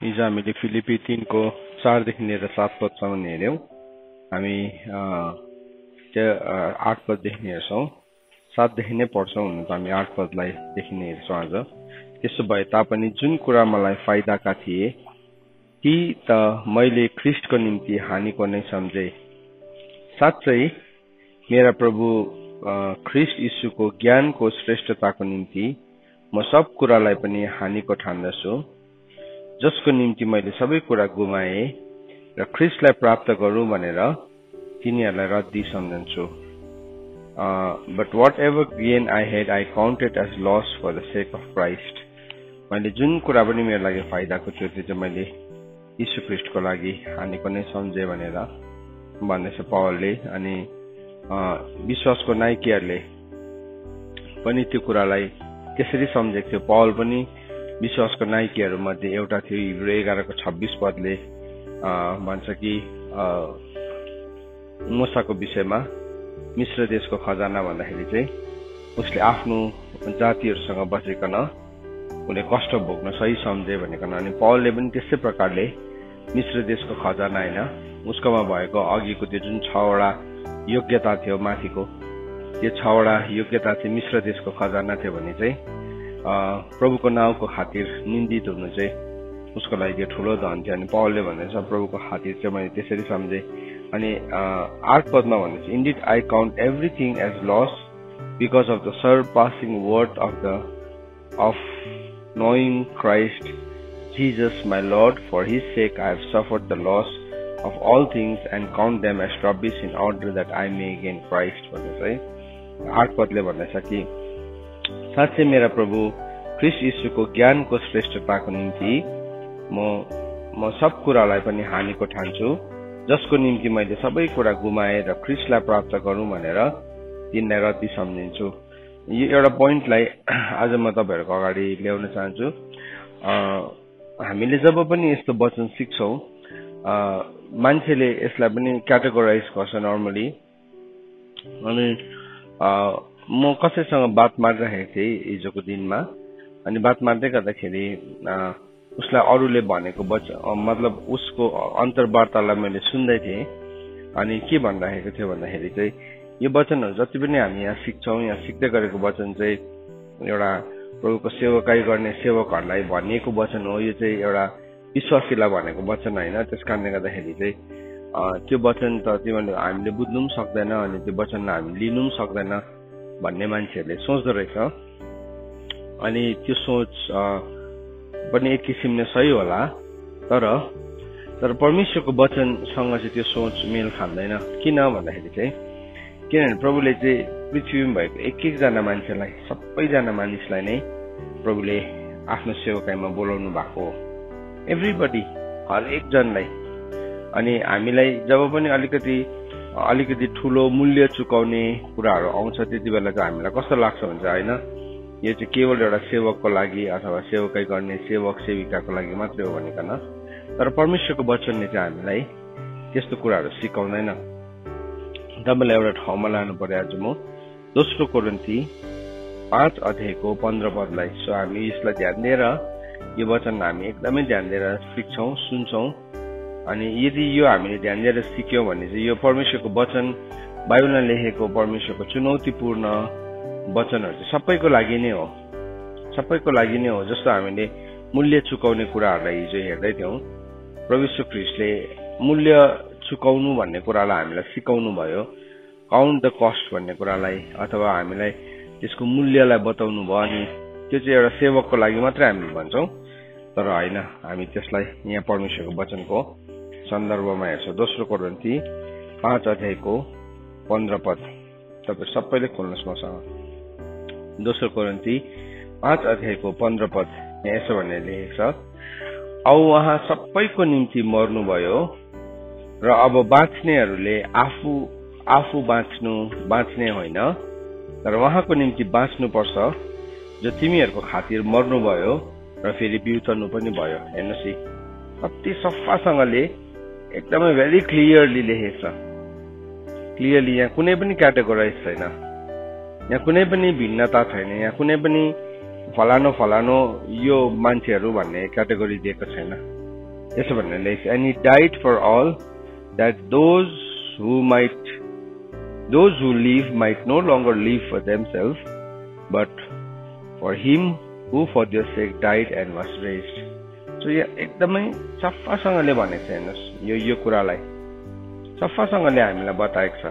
हिजो हामीले फिलिपी 3 को 4 देखि लिएर 7 पदसम्म हेर्यौं। हामी 8 पददेखि हेर्छौं। 7 देखि नै पढ्छौं हुन त हामी 8 पदलाई देखि नै हेर्छौं आज। त्यसो भए तापनि जुन कुरा मलाई फाइदाका थिए ती त मैले ख्रीष्टको निम्ति हानिको नै सम्झे। साच्चै मेरा प्रभु ख्रीष्ट यीशुको ज्ञानको श्रेष्ठताको निम्ति म सब कुरालाई पनि हानिको ठान्दछु, जसको निम्ति मैले सबै कुरा गुमाए र ख्रीष्टलाई प्राप्त गरौँ भनेर तिनीहरूलाई रद्दी सम्झन्छु। But whatever gain I had, I counted as loss for the sake of Christ. मैले जुन कुरा पनि मेरो लागि फाइदाको थियो त्यो चाहिँ मैले यीशु ख्रीष्टको लागि हानिको नै सम्झे भनेर भन्दैछ पौलले। अनि विश्वासको नायकहरूले पनि त्यो कुरालाई त्यसरी सम्झेको थियो। पौल पनि विश्वासको नायकीहरू मध्ये एउटा थियो। हिब्रू 11:26 पदले भन्छ कि मूसाको विषयमा मिश्र देशको खजाना भन्दाखेरि चाहिँ उसले आफ्नो जातिहरूसँग बसिकन उसले कष्ट भोग्न सही सम्झे भनेकन। अनि पौलले पनि त्यस्तै प्रकारले मिश्र देशको खजाना होइन, उसकोमा भएको अघिको त्यो जुन 6वटा योग्यता थियो माथिको, त्यो 6वटा योग्यता चाहिँ मिश्र देशको खजाना थियो भने चाहिँ प्रभुको नाउँको खातिर निन्दित हुनु चाहिँ उसको लागि ठुलो धन थियो। अनि पौलले भन्दैछ प्रभुको खातिर चाहिँ मैले त्यसरी सम्झे। अनि 8 पदमा भन्दैछ, indeed I count everything as loss because of the surpassing worth of knowing Christ Jesus my Lord, for his sake I have suffered the loss of all things and count them as rubbish in order that I may gain Christ भन्ने चाहिँ 8 पदले भन्दैछ कि साँच्चै मेरा प्रभु ख्रीष्ट यीशुको ज्ञानको श्रेष्ठताको निम्ति म सब कुरालाई पनि हानिको ठान्छु, जसको निम्ति मैले सबै कुरा गुमाए र ख्रीष्टलाई प्राप्त गरौँ भनेर तिनलाई रद्दी सम्झिन्छु। यो एउटा पोइन्टलाई आज म तपाईहरुको अगाडि ल्याउन चाहन्छु। हामीले जब पनि यस्तो वचन सिक्छौं मान्छेले यसलाई पनि क्याटेगोराइज गर्छ नर्मली। अनि म कसैसँग बात मारिरहेको थिएँ हिजोको दिनमा। अनि बात मार्दै गर्दाखेरि उसलाई अरूले भनेको मतलब उसको अन्तर्वार्तालाई मैले सुन्दै थिएँ। अनि के भनिरहेको थियो भन्दाखेरि चाहिँ यो वचनहरू जति पनि हामी यहाँ सिक्छौं, यहाँ सिक्दै गरेको वचन चाहिँ एउटा प्रभुको सेवकाई गर्ने सेवकहरूलाई भनिएको वचन हो। यो चाहिँ एउटा विश्वासीलाई भनेको वचन होइन। त्यस कारणले गर्दाखेरि चाहिँ त्यो वचन त तिमीहरूले हामीले बुझ्नु पनि सक्दैन अनि त्यो वचनलाई हामी लिनु पनि सक्दैन भन्ने मान्छेहरूले सोच्दो रहेछ। अनि त्यो सोच पनि एक किसिमले सही होला, तर परमेश्वरको वचनसँग चाहिँ त्यो सोच मेल खाँदैन। किन भन्दाखेरि चाहिँ किनभने प्रभुले चाहिँ पृथ्वीमा भएको एक जना मान्छेलाई, सबैजना मानिसलाई नै प्रभुले आफ्नो सेवकाईमा बोलाउनु भएको हो। एभ्रीबडी, हरेक जनलाई। अनि हामीलाई जब पनि अलिकति ठुलो मूल्य चुकाउने कुराहरू आउँछ त्यति बेला चाहिँ हामीलाई कस्तो लाग्छ भन्छ होइन, यो चाहिँ केवल एउटा सेवकको लागि अथवा सेवकाई गर्ने सेवक सेविकाको लागि मात्रै हो भनिकन। तर परमेश्वरको वचनले चाहिँ हामीलाई त्यस्तो कुराहरू सिकाउँदैन। तपाईँलाई एउटा ठाउँमा लानु पर्यो आज म। दोस्रो कोरिन्थी 5:15 पदलाई। सो हामी यसलाई ध्यान दिएर यो वचन हामी एकदमै ध्यान दिएर सिक्छौं, सुन्छौं। अनि यदि यो हामीले ध्यान दिएर सिक्यौं भने चाहिँ यो परमेश्वरको वचन, बाइबलमा लेखेको परमेश्वरको चुनौतीपूर्ण वचनहरू चाहिँ सबैको लागि नै हो, सबैको लागि नै हो। जस्तो हामीले मूल्य चुकाउने कुराहरूलाई हिजो हेर्दै थियौं। प्रभु यीशु ख्रीष्टले मूल्य चुकाउनु भन्ने कुरालाई हामीलाई सिकाउनु भयो। काउन्ट द कस्ट भन्ने कुरालाई अथवा हामीलाई त्यसको मूल्यलाई बताउनु भयो। अनि त्यो चाहिँ एउटा सेवकको लागि मात्रै हामीले भन्छौं, तर होइन, हामी त्यसलाई यहाँ परमेश्वरको वचनको सन्दर्भमा हेर्छौं। दोस्रो कोरिन्थी 5:15 पद। तपाईँ सबैले खोल्नुहोस् मसँग। दोस्रो कोरिन्थी 5:15 पद यसो भन्ने लेखेको छ, औ उहाँ सबैको निम्ति मर्नुभयो र अब बाँच्नेहरूले आफू बाँच्ने होइन, तर उहाँको निम्ति बाँच्नु पर्छ, जो तिमीहरूको खातिर मर्नुभयो र फेरि बिउतनु पनि भयो। हेर्नुहोस् है, कति सफासँगले एकदमै भेरी क्लियरली लेखेको छ। क्लियरली यहाँ कुनै पनि क्याटेगोराइज छैन, यहाँ कुनै पनि भिन्नता छैन, यहाँ कुनै पनि फलानो यो मान्छेहरू भन्ने क्याटेगोरी दिएको छैन। यसो भनेर लेख्छ, and he died for all that those who live might no longer live for themselves, but for him who for their sake died and was raised. So यो एकदमै सफासँगले भनेको छ। हेर्नुहोस्, यो कुरालाई सफासँगले हामीलाई बताएको छ।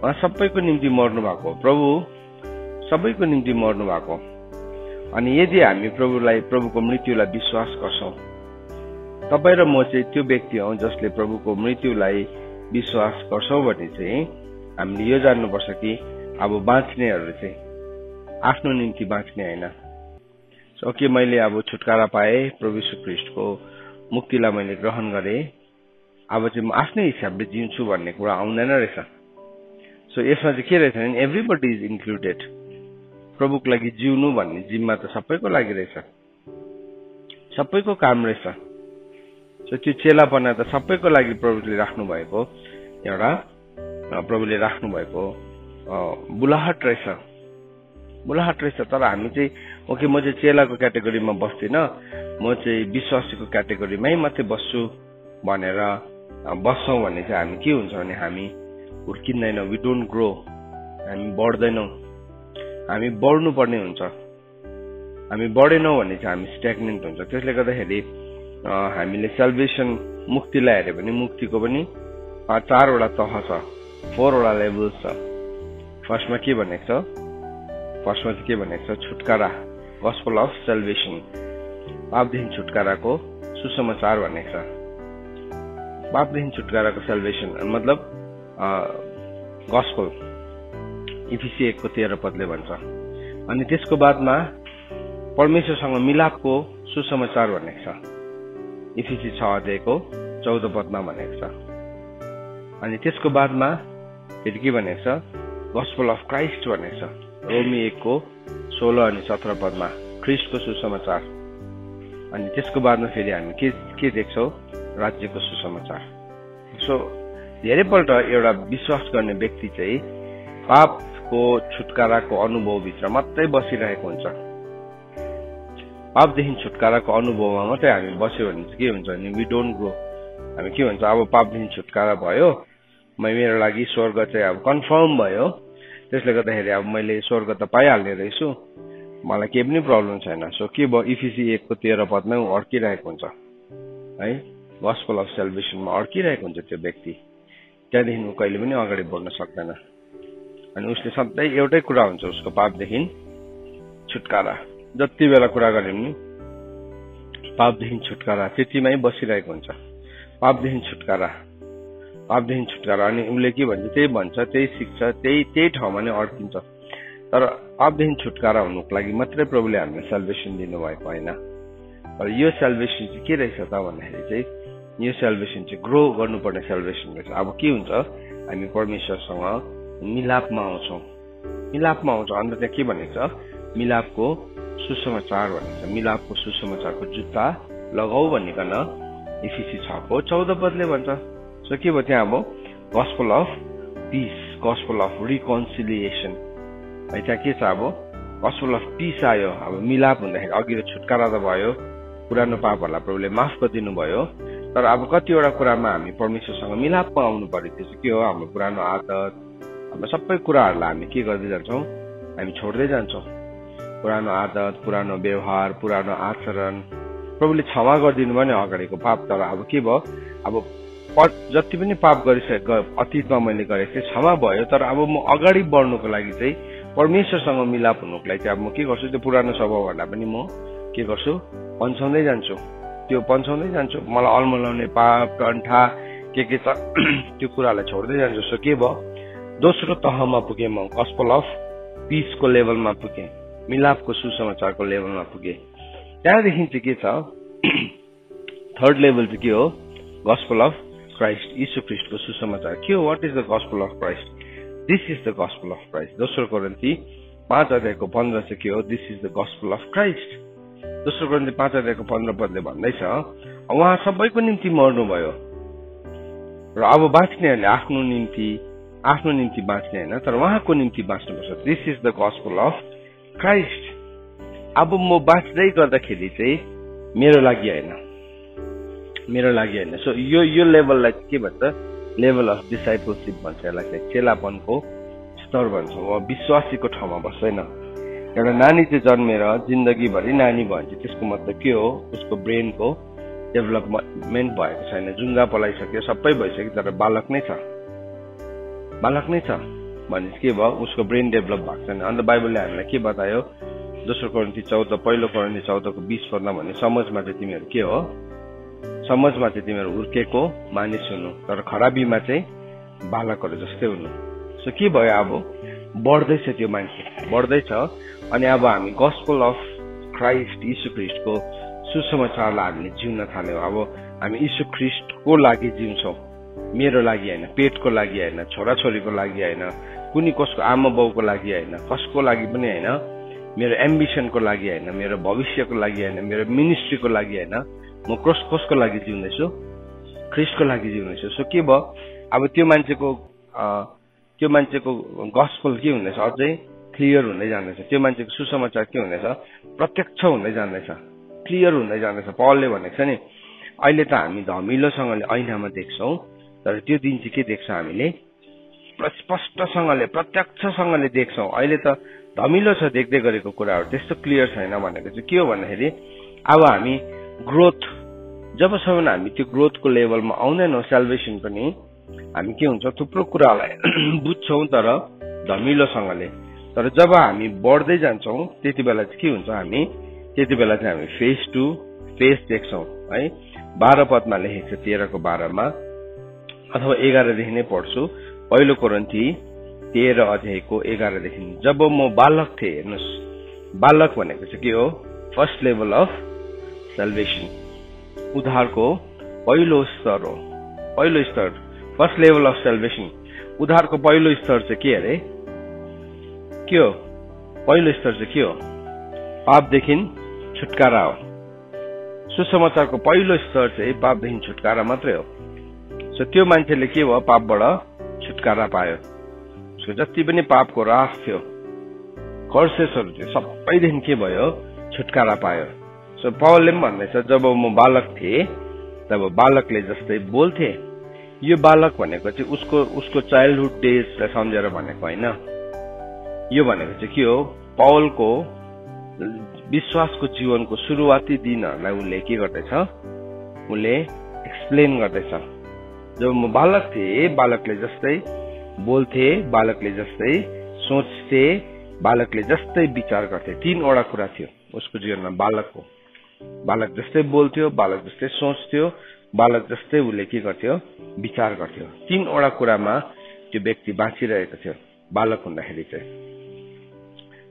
उहाँ सबैको निम्ति मर्नु भएको, प्रभु सबैको निम्ति मर्नु भएको। अनि यदि हामी प्रभुको मृत्युलाई विश्वास गर्छौँ, तपाईँ र म चाहिँ त्यो व्यक्ति हौ जसले प्रभुको मृत्युलाई विश्वास गर्छौँ भने चाहिँ हामीले यो जान्नुपर्छ कि अब बाँच्नेहरू चाहिँ आफ्नो निम्ति बाँच्ने होइन। सो के मैले अब छुटकारा पाएँ, प्रभु यीशु ख्रीष्टको मुक्तिलाई मैले ग्रहण गरेँ, अब चाहिँ म आफ्नै हिसाबले जिउँछु भन्ने कुरा आउँदैन रहेछ। सो यसमा चाहिँ के रहेछ भने एभ्रीबडी इज इन्क्लुडेड। प्रभुको लागि जिउनु भन्ने जिम्मा त सबैको लागि रहेछ, सबैको काम रहेछ। सो त्यो चेलापना त सबैको लागि प्रभुले राख्नु भएको एउटा बुलाहट रहेछ। तर हामी चाहिँ ओके म चाहिँ चेलाको क्याटेगोरीमा बस्दिनँ, म चाहिँ विश्वासीको क्याटेगोरीमै मात्रै बस्छु भनेर बस्छौँ भने चाहिँ हामी के हुन्छ भने हामी हुर्किँदैनौँ, वी डोन्ट ग्रो, हामी बढ्दैनौँ। हामी बढ्नु पर्ने हुन्छ, हामी बढेनौँ भने चाहिँ हामी स्ट्याग्नेन्ट हुन्छ। त्यसले गर्दाखेरि हामीले सेल्भेसन मुक्तिलाई हेऱ्यो भने मुक्तिको पनि 4वटा तह छ, 4वटा लेभल्स छ। फर्स्टमा के भनेको छ, छुटकारा, गस्पल अफ सेल्भेसन, पापदेखि छुटकाराको सुसमाचार भनेको छ। पापदेखि छुटकाराको सेल्भेसन मतलब गस्पल, इफिसी 1:13 भन्छ। अनि त्यसको बादमा परमेश्वरसँग मिलापको सुसमाचार भनेको छ, इफिसी 6:14 भनेको छ। अनि त्यसको बादमा फेरि के भनेको छ, गस्पल अफ क्राइस्ट भनेको छ, रोमी 1:16 अनि 17 ख्रीष्टको सुसमाचार। अनि त्यसको बादमा फेरि हामी के देख्छौँ, राज्यको सुसमाचार। सो धेरैपल्ट एउटा विश्वास गर्ने व्यक्ति चाहिँ पापको छुटकाराको अनुभवभित्र मात्रै बसिरहेको हुन्छ। पापदेखि छुटकाराको अनुभवमा मात्रै हामी बस्यो भने चाहिँ के हुन्छ भने वी डोन्ट ग्रो। हामी के भन्छ, अब पापदेखि छुटकारा भयो, मेरो लागि स्वर्ग चाहिँ अब कन्फर्म भयो, त्यसले गर्दाखेरि अब मैले स्वर्ग त पाइहाल्ने रहेछु, मलाई केही पनि प्रब्लम छैन। सो के भयो, इफिसी 1:13 अड्किरहेको हुन्छ है, गस्पल अफ सेल्भेसनमा अड्किरहेको हुन्छ त्यो व्यक्ति। त्यहाँदेखि ऊ कहिले पनि अगाडि बढ्न सक्दैन। अनि उसले सधैँ एउटै कुरा हुन्छ उसको, पापदेखि छुटकारा। जति बेला कुरा गरे पनि पापदेखि छुटकारा त्यतिमै बसिरहेको हुन्छ, पापदेखि छुटकारा। अनि उसले के भन्छ, त्यही भन्छ, त्यही सिक्छ, त्यही ठाउँमा नै अड्किन्छ। तर पापदेखि छुटकारा हुनुको लागि मात्रै प्रभुले हामीलाई सेल्भेसन दिनुभएको होइन। तर यो सेल्भेसन चाहिँ के रहेछ त भन्दाखेरि चाहिँ यो सेल्भेसन चाहिँ ग्रो गर्नुपर्ने सेल्भेसन रहेछ। अब के हुन्छ, हामी परमेश्वरसँग मिलापमा आउँछौँ। अन्त त्यहाँ के भनेको छ, मिलापको सुसमाचार भनेको छ। मिलापको सुसमाचारको जुत्ता लगाऊ भनिकन इफिसी 6:14 भन्छ। सो के भयो त्यहाँ अब gospel of piece, gospel of reconciliation है। त्यहाँ के छ, अब गस्पल अफ पिस आयो। अब मिलाप हुँदाखेरि अघि त छुटकारा त भयो, पुरानो पापहरूलाई प्रभुले माफ गरिदिनु भयो, तर अब कतिवटा कुरामा हामी परमेश्वरसँग मिलापमा आउनु पर्यो। त्यो चाहिँ के हो, हाम्रो पुरानो आदत, हाम्रो सबै कुराहरूलाई हामी के गर्दै जान्छौँ, हामी छोड्दै जान्छौँ। पुरानो आदत, पुरानो व्यवहार, पुरानो आचरण प्रभुले क्षमा गरिदिनु भयो नि अगाडिको पाप। तर अब के भयो, अब जति पनि पाप गरिसकेको अतीतमा मैले गरेको थिएँ क्षमा भयो, तर अब म अगाडि बढ्नुको लागि चाहिँ परमेश्वरसँग मिलाप हुनुको लागि चाहिँ अब म के गर्छु, त्यो पुरानो स्वभावहरूलाई पनि म के गर्छु, पन्छाउँदै जान्छु। मलाई अल्मलाउने पाप कण्ठा के छ त्यो कुरालाई छोड्दै जान्छु। सो के भयो, दोस्रो तहमा पुगेँ म, गस्पल अफ पिसको लेभलमा पुगेँ, मिलापको सुसमाचारको लेभलमा पुगेँ। त्यहाँदेखि चाहिँ के छ, थर्ड लेभल चाहिँ के हो, गस्पल अफ क्राइस्ट, यीशु ख्रीष्टको सुसमाचार के हो। What is the gospel of Christ? This is the gospel of Christ. दोस्रो कोरिन्थी 5:15 चाहिँ के हो, this is the gospel of Christ. दोस्रो कोरिन्थी 5:15 भन्दैछ, उहाँ सबैको निम्ति मर्नुभयो र अब बाँच्नेहरूले आफ्नो निम्ति बाँच्ने होइन, तर उहाँको निम्ति बाँच्नुपर्छ। This is the gospel of Christ. अब म बाँच्दै गर्दाखेरि चाहिँ मेरो लागि होइन, मेरो लागि होइन। सो यो लेभललाई के भन्छ, लेभल अफ डिसाइपलशिप भन्छ, यसलाई चाहिँ चेलापनको स्तर भन्छौँ। अब विश्वासीको ठाउँमा बस्दैन। एउटा नानी चाहिँ जन्मेर जिन्दगीभरि नानी भयो भने त्यसको मतलब के हो, उसको ब्रेनको डेभलपमेन्ट भएको छैन, जुङ्गा पलाइसक्यो, सबै भइसक्यो, तर बालक नै छ भने के भयो, उसको ब्रेन डेभलप भएको छैन। अन्त बाइबलले हामीलाई के बतायो, दोस्रो कोरिन्थी 14 पहिलो कोरिन्थी 14 को 20 पदमा भने समझमा चाहिँ तिमीहरू के हो, समझमा चाहिँ तिमीहरू हुर्केको मानिस हुनु, तर खराबीमा चाहिँ बालकहरू जस्तै हुनु। सो के भयो, अब बढ्दैछ, त्यो मान्छे बढ्दैछ। अनि अब हामी गस्पल अफ क्राइस्ट, यीशु ख्रिस्टको सुसमाचारलाई हामीले जिउन थाल्यौँ। अब हामी यीशु ख्रिस्टको लागि जिउँछौँ, मेरो लागि होइन, पेटको लागि होइन, छोराछोरीको लागि होइन, कुनै कसको आमा बाउको लागि होइन, कसको लागि पनि होइन, मेरो एम्बिसनको लागि होइन, मेरो भविष्यको लागि होइन, मेरो मिनिस्ट्रीको लागि होइन, म कसको लागि जिउँदैछु, ख्रिस्टको लागि जिउँदैछु। सो के भयो, अब त्यो मान्छेको गस्पल के हुँदैछ, अझै क्लियर हुँदै जाँदैछ। त्यो मान्छेको सुसमाचार के हुँदैछ, प्रत्यक्ष हुँदै जाँदैछ, क्लियर हुँदै जाँदैछ। पौलले भनेको छ नि, अहिले त हामी धमिलोसँगले ऐनामा देख्छौँ, तर त्यो दिन चाहिँ के देख्छ, हामीले स्पष्टसँगले प्रत्यक्षसँगले देख्छौँ। अहिले त धमिलो छ देख्दै गरेको कुराहरू, त्यस्तो क्लियर छैन। भनेको चाहिँ के हो भन्दाखेरि, अब हामी ग्रोथ, जबसम्म हामी त्यो ग्रोथको लेभलमा आउँदैनौँ, सेल्भेसन पनि हामी के हुन्छ, थुप्रो कुरालाई बुझ्छौँ तर धमिलोसँगले। तर जब हामी बढ्दै जान्छौँ त्यति बेला चाहिँ के हुन्छ, त्यति बेला चाहिँ हामी फेस टु फेस देख्छौँ है। 12 पदमा लेखेको छ, 13 को 12 मा, अथवा 11 देखि नै पढ्छु। पहिलो कोरिन्थी 13 अध्यायको 11 देखि, जब म बालक थिएँ, हेर्नुहोस्, बालक भनेको चाहिँ के हो, फर्स्ट लेभल अफ सेल्भेसन, उद्धारको पहिलो स्तर हो, पहिलो स्तर, फर्स्ट लेभल अफ सेल्भेसन। उद्धारको पहिलो स्तर चाहिँ के अरे, के हो, पहिलो स्तर चाहिँ के हो, पापदेखि छुटकारा हो। सुसमाचारको पहिलो स्तर चाहिँ पापदेखि छुटकारा मात्रै हो। सो त्यो मान्छेले के भयो, पापबाट छुटकारा पायो। उसको जति पनि पापको रास थियो, कर्सेसहरू थियो, सबैदेखि के भयो, छुटकारा पायो। सो पौलले पनि भन्दैछ, जब म बालक थिएँ तब बालकले जस्तै बोल्थे। यो बालक भनेको चाहिँ उसको चाइल्डहुड डेजलाई सम्झेर भनेको होइन। यो भनेको चाहिँ के हो, पौलको विश्वासको जीवनको सुरुवाती दिनहरूलाई उसले के गर्दैछ, उसले एक्सप्लेन गर्दैछ। जब म बालक थिएँ, बालकले जस्तै बोल्थे, बालकले जस्तै सोच्थे, बालकले जस्तै विचार गर्थे। 3वटा कुरा थियो उसको जीवनमा बालकको। बालक जस्तै बोल्थ्यो, बालक जस्तै सोच्थ्यो, बालक जस्तै उसले के गर्थ्यो, विचार गर्थ्यो। 3वटा कुरामा त्यो व्यक्ति बाँचिरहेको थियो बालक हुँदाखेरि चाहिँ।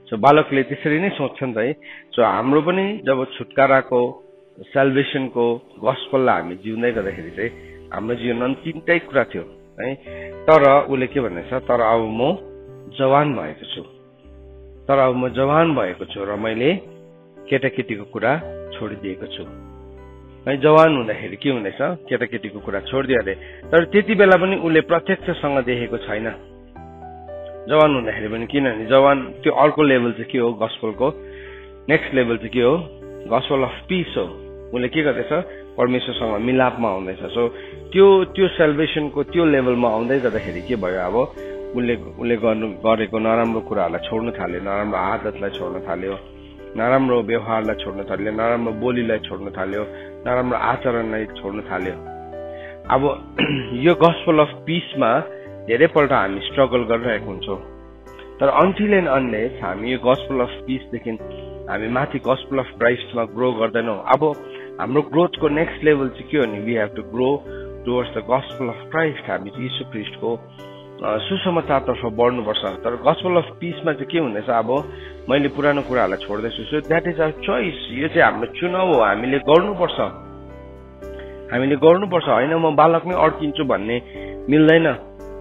सो बालकले त्यसरी नै सोच्छ नि त है। सो हाम्रो पनि जब छुटकाराको, सेल्भेसनको गस्पललाई हामी जिउँदै गर्दाखेरि चाहिँ हाम्रो जीवनमा 3टै कुरा थियो है। तर उसले के भन्दैछ, तर अब म जवान भएको छु, र मैले केटाकेटीको कुरा छोडिदिएको छु है। जवान हुँदाखेरि के हुँदैछ, केटाकेटीको कुरा छोडिदियो अरे। तर त्यति बेला पनि उसले प्रत्यक्षसँग देखेको छैन जवान हुँदाखेरि पनि, किनभने जवान त्यो अर्को लेभल चाहिँ के हो, गस्पलको नेक्स्ट लेभल चाहिँ के हो, गस्पल अफ पिस हो। उसले के गर्दैछ, परमेश्वरसँग मिलापमा आउँदैछ। सो त्यो सेल्भेसनको त्यो लेभलमा आउँदै गर्दाखेरि के भयो, अब उसले गरेको नराम्रो कुराहरूलाई छोड्न थाल्यो, नराम्रो आदतलाई छोड्न थाल्यो, नराम्रो व्यवहारलाई छोड्न थाल्यो, नराम्रो बोलीलाई छोड्न थाल्यो, नराम्रो आचरणलाई छोड्न थाल्यो। अब यो गस्पल अफ पिसमा धेरैपल्ट हामी स्ट्रगल गरिरहेको हुन्छौँ। तर अनटिल एन्ड अनलेस हामी यो गस्पल अफ पिसदेखि हामी माथि गस्पल अफ क्राइस्टमा ग्रो गर्दैनौँ। अब हाम्रो ग्रोथको नेक्स्ट लेभल चाहिँ के हो नि, we have to grow towards the gospel of Christ. हामी चाहिँ यीशु ख्रिस्टको सुसमाचारतर्फ बढ्नुपर्छ। तर गस्पल अफ पिसमा चाहिँ के हुँदैछ, अब मैले पुरानो कुराहरूलाई छोड्दैछु। So that is our choice. यो चाहिँ हाम्रो चुनाव हो, हामीले गर्नुपर्छ होइन। म बालक नै अड्किन्छु भन्ने मिल्दैन।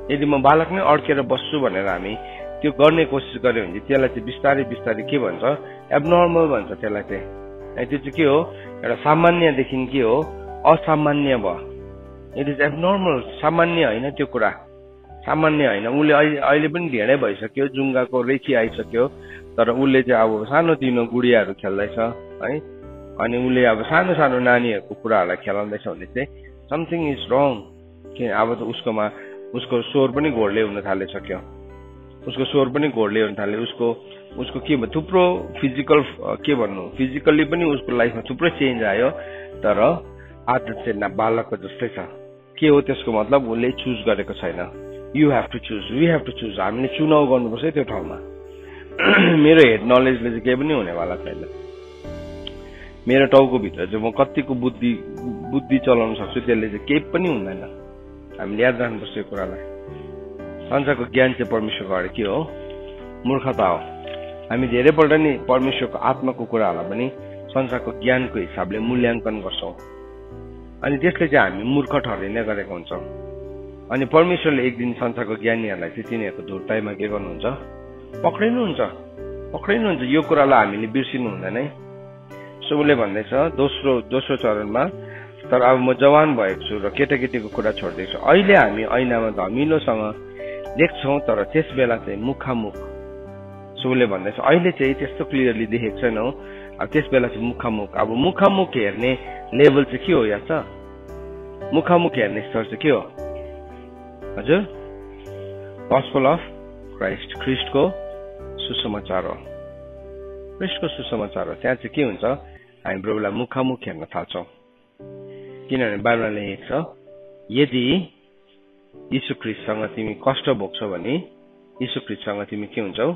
यदि म बालक नै अड्केर बस्छु भनेर हामी त्यो गर्ने कोसिस गर्यो भने त्यसलाई चाहिँ बिस्तारै बिस्तारै के भन्छ, एबनर्मल भन्छ त्यसलाई चाहिँ। त्यो चाहिँ के हो, एउटा सामान्यदेखि के हो, असामान्य भयो। इट इज एबनर्मल, सामान्य होइन त्यो कुरा, सामान्य होइन। उसले अहिले पनि ढेँडै भइसक्यो, जुङ्गाको रेखी आइसक्यो, तर उसले चाहिँ अब सानोतिनो गुडियाहरू खेल्दैछ है। अनि उसले अब सानो सानो नानीहरूको कुराहरूलाई खेलाउँदैछ भने चाहिँ समथिङ इज रङ कि अब त उसको स्वर पनि घोडले हुन थालिसक्यो उसको स्वर पनि घोडले हुन थाल्यो उसको के थुप्रो फिजिकल्ली पनि उसको लाइफमा थुप्रो चेन्ज आयो तर आदत चाहिँ बालकको जस्तै छ के हो त्यसको मतलब उसले चुज गरेको छैन you have to choose we have to choose हामीले चुनाव गर्नुपर्छ त्यो ठाउँमा मेरो हेड नलेजले चाहिँ केही पनि हुनेवाला छैन मेरो टाउको भित्र चाहिँ म कतिको बुद्धि चलाउन सक्छु त्यसले चाहिँ केही पनि हुँदैन हामीले याद राख्नुपर्छ यो कुरालाई संसारको ज्ञान चाहिँ परमेश्वरको अगाडि के हो मूर्खता हो हामी धेरैपल्ट नि परमेश्वरको आत्माको कुराहरूलाई पनि संसारको ज्ञानको हिसाबले मूल्याङ्कन गर्छौँ अनि त्यसले चाहिँ हामी मूर्ख ठहरिने गरेको हुन्छौँ अनि परमेश्वरले एक दिन संसारको ज्ञानीहरूलाई चाहिँ तिनीहरूको धुर्ताइमा के गर्नुहुन्छ पक्रिनुहुन्छ यो कुरालाई हामीले बिर्सिनु हुँदैन है सो उसले भन्दैछ दोस्रो चरणमा तर अब म जवान भएको छु र केटाकेटीको कुरा छोड्दैछु अहिले हामी ऐनामा धमिलोसँग देख्छौँ तर त्यस बेला चाहिँ मुखामुख सो उसले भन्दैछ अहिले चाहिँ त्यस्तो क्लियरली देखेको छैनौँ अब त्यस बेला चाहिँ मुखामुख अब मुखामुख हेर्ने लेभल चाहिँ के हो या त मुखामुख हेर्ने स्तर चाहिँ के हो हजुर गस्पेल अफ ख्रिस्टको सुसमाचार हो त्यहाँ चाहिँ के हुन्छ हामी प्रभुलाई मुखामुख हेर्न थाल्छौँ किनभने बाइबलमा लेखेको छ यदि यीशु ख्रिस्टसँग तिमी कष्ट भोग्छौ भने यीशु ख्रिस्टसँग तिमी के हुन्छौ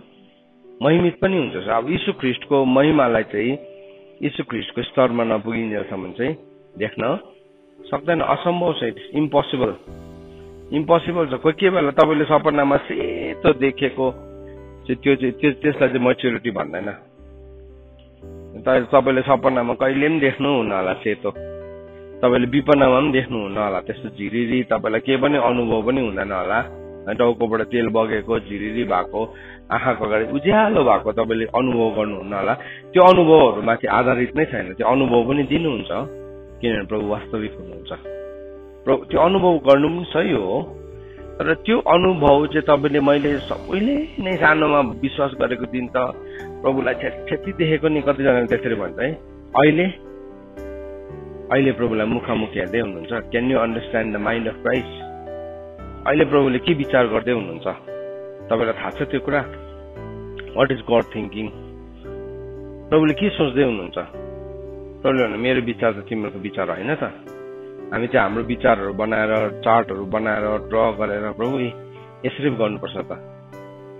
महिमित पनि हुन्छौ अब यीशु ख्रिस्टको महिमालाई चाहिँ यीशु ख्रिस्टको स्तरमा नपुगिन्जेलसम्म चाहिँ देख्न सक्दैन असम्भव छ इट्स इम्पोसिबल छ कोही बेला तपाईँले सपनामा सेतो देखेको त्यसलाई चाहिँ मेच्युरिटी भन्दैन तपाईँले सपनामा कहिले पनि देख्नुहुन्न होला सेतो तपाईँले विपन्नमा पनि देख्नुहुन्न होला त्यस्तो झिरिरी तपाईँलाई केही पनि अनुभव पनि हुँदैन होला टाउकोबाट तेल बगेको झिरिरी भएको आँखाको अगाडि उज्यालो भएको तपाईँले अनुभव गर्नुहुन्न होला त्यो अनुभवहरूमाथि आधारित नै छैन त्यो अनुभव पनि दिनुहुन्छ किनभने प्रभु वास्तविक हुनुहुन्छ त्यो अनुभव गर्नु पनि सही हो तर त्यो अनुभव चाहिँ तपाईँले मैले सबैले नै सानोमा विश्वास गरेको दिन त प्रभुलाई क्षति देखेको नि कतिजनाले त्यसरी भन्छ है अहिले प्रभुलाई मुखामुख हेर्दै हुनुहुन्छ can you understand the mind of Christ अहिले प्रभुले के विचार गर्दै हुनुहुन्छ तपाईँलाई थाहा छ त्यो कुरा वाट इज गड थिङ्किङ प्रभुले के सोच्दै हुनुहुन्छ प्रभुले भन्नु मेरो विचार त तिम्रो विचार होइन त हामी चाहिँ हाम्रो विचारहरू बनाएर चार्टहरू बनाएर ड्र गरेर प्रभु यसरी पो गर्नुपर्छ त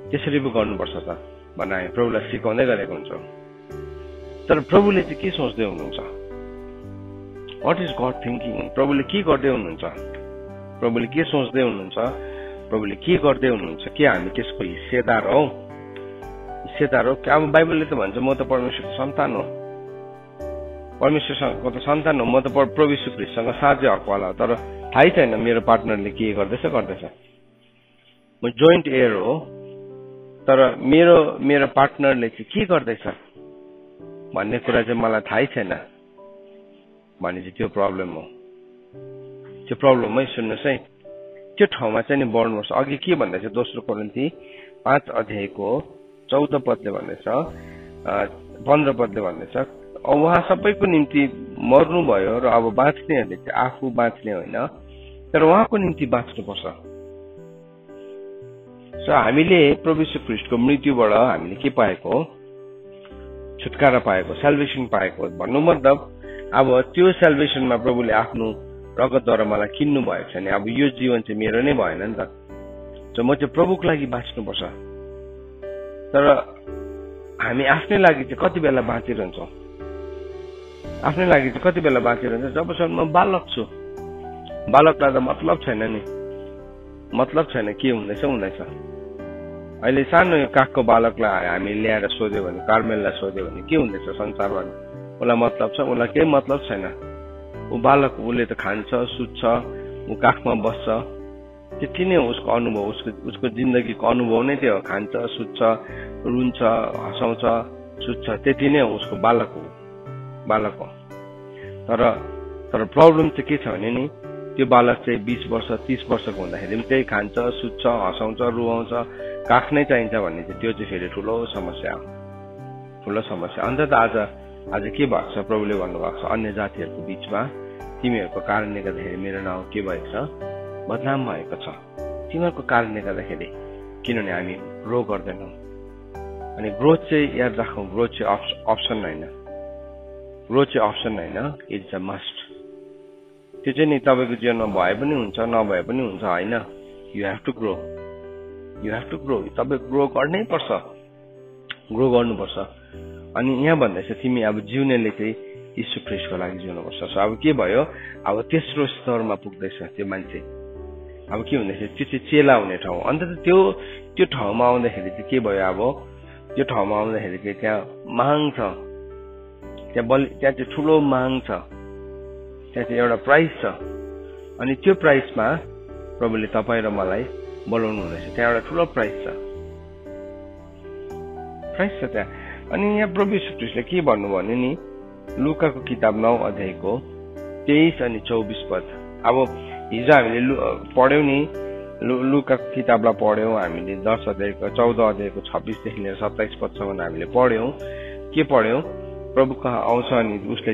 त्यसरी पो गर्नुपर्छ त भनेर हामी प्रभुलाई सिकाउँदै गरेको हुन्छौँ तर प्रभुले चाहिँ के सोच्दै हुनुहुन्छ वाट इज गड थिङ्किङ प्रभुले के गर्दै हुनुहुन्छ प्रभुले के सोच्दै हुनुहुन्छ प्रभुले के गर्दै हुनुहुन्छ के हामी त्यसको हिस्सेदार हौ अब बाइबलले त भन्छ म त परमेश्वरको सन्तान हो परमेश्वरसँगको त सन्तान हो म त प्रभु यीशु ख्रिस्टसँग साझै हकवाला हो तर थाहै छैन मेरो पार्टनरले के गर्दैछ म जोइन्ट एयर हो तर मेरो पार्टनरले चाहिँ के गर्दैछ भन्ने कुरा चाहिँ मलाई थाहै छैन भने चाहिँ त्यो प्रब्लम हो त्यो प्रब्लममै सुन्नुहोस् है त्यो ठाउँमा चाहिँ नि बढ्नुपर्छ अघि के भन्दैछ दोस्रो कोरिन्थी 5 अध्यायको 14 पदले भन्दैछ 15 पदले भन्दैछ उहाँ सबैको निम्ति मर्नु भयो र अब बाँच्नेहरूले चाहिँ आफू बाँच्ने होइन तर उहाँको निम्ति बाँच्नुपर्छ सो हामीले प्रभु यीशु ख्रिस्टको मृत्युबाट हामीले के पाएको छुटकारा पाएको सेल्भेसन पाएको भन्नु मतलब अब त्यो सेल्भेसनमा प्रभुले आफ्नो रगतद्वारा मलाई किन्नु भएको छ नि अब यो जीवन चाहिँ मेरो नै भएन नि त सो म चाहिँ प्रभुको लागि बाँच्नुपर्छ तर हामी आफ्नै लागि चाहिँ कति बेला बाँचिरहन्छौँ जबसम्म म बालक छु बालकलाई त मतलब छैन के हुँदैछ अहिले सानो काखको बालकलाई हामी ल्याएर सोध्यो भने कार्मेललाई सोध्यो भने के हुँदैछ संसारमा उसलाई मतलब छ उसलाई केही मतलब छैन ऊ बालक उसले त खान्छ सुत्छ ऊ काखमा बस्छ त्यति नै उसको अनुभव उसको जिन्दगीको अनुभव नै त्यो हो खान्छ सुत्छ रुन्छ हँसाउँछ सुत्छ त्यति नै हो उसको बालक हो तर प्रब्लम चाहिँ के छ भने नि त्यो बालक चाहिँ 20 वर्ष 30 वर्षको हुँदाखेरि पनि त्यही खान्छ सुत्छ हँसाउँछ रुवाउँछ काख नै चाहिन्छ भन्ने चाहिँ त्यो चाहिँ फेरि ठुलो समस्या अन्त त आज आज के भएको छ प्रभुले भन्नुभएको छ अन्य जातिहरूको बीचमा तिमीहरूको कारणले गर्दाखेरि मेरो नाउँ के भएको छ बदनाम भएको छ तिमीहरूको कारणले गर्दाखेरि किनभने हामी ग्रो गर्दैनौँ अनि ग्रोथ चाहिँ याद राखौँ ग्रोथ चाहिँ अप्सन होइन इट्स अ मस्ट त्यो चाहिँ नि तपाईँको जीवनमा भए पनि हुन्छ नभए पनि हुन्छ होइन यु हेभ टु ग्रो तपाईँ ग्रो गर्नुपर्छ अनि यहाँ भन्दैछ तिमी अब जिउनेले चाहिँ यीशु ख्रीष्टको लागि जिउनुपर्छ अब के भयो अब तेस्रो स्तरमा पुग्दैछ त्यो मान्छे अब के हुँदैछ त्यो चाहिँ चेला हुने ठाउँ अन्त त्यो ठाउँमा आउँदाखेरि चाहिँ के भयो अब त्यो ठाउँमा आउँदाखेरि चाहिँ त्यहाँ माग छ त्यहाँ चाहिँ ठुलो माग छ त्यहाँ चाहिँ एउटा प्राइस छ अनि त्यो प्राइसमा प्रभुले तपाईँ र मलाई बोलाउनु हुँदैछ त्यहाँ एउटा ठुलो प्राइस छ त्यहाँ अनि यहाँ प्रभु यीशु ख्रीष्टले के भन्नुभयो भने नि लुकाको किताब 9 अध्यायको 23 अनि 24 पद अब हिजो हामीले पढ्यौं नि लुकाको किताबलाई पढ्यौं हामीले 10 अध्यायको 14 अध्यायको 26 देखि लिएर 27 पदसम्म हामीले पढ्यौं के पढ्यौं प्रभु कहाँ आउँछ अनि उसले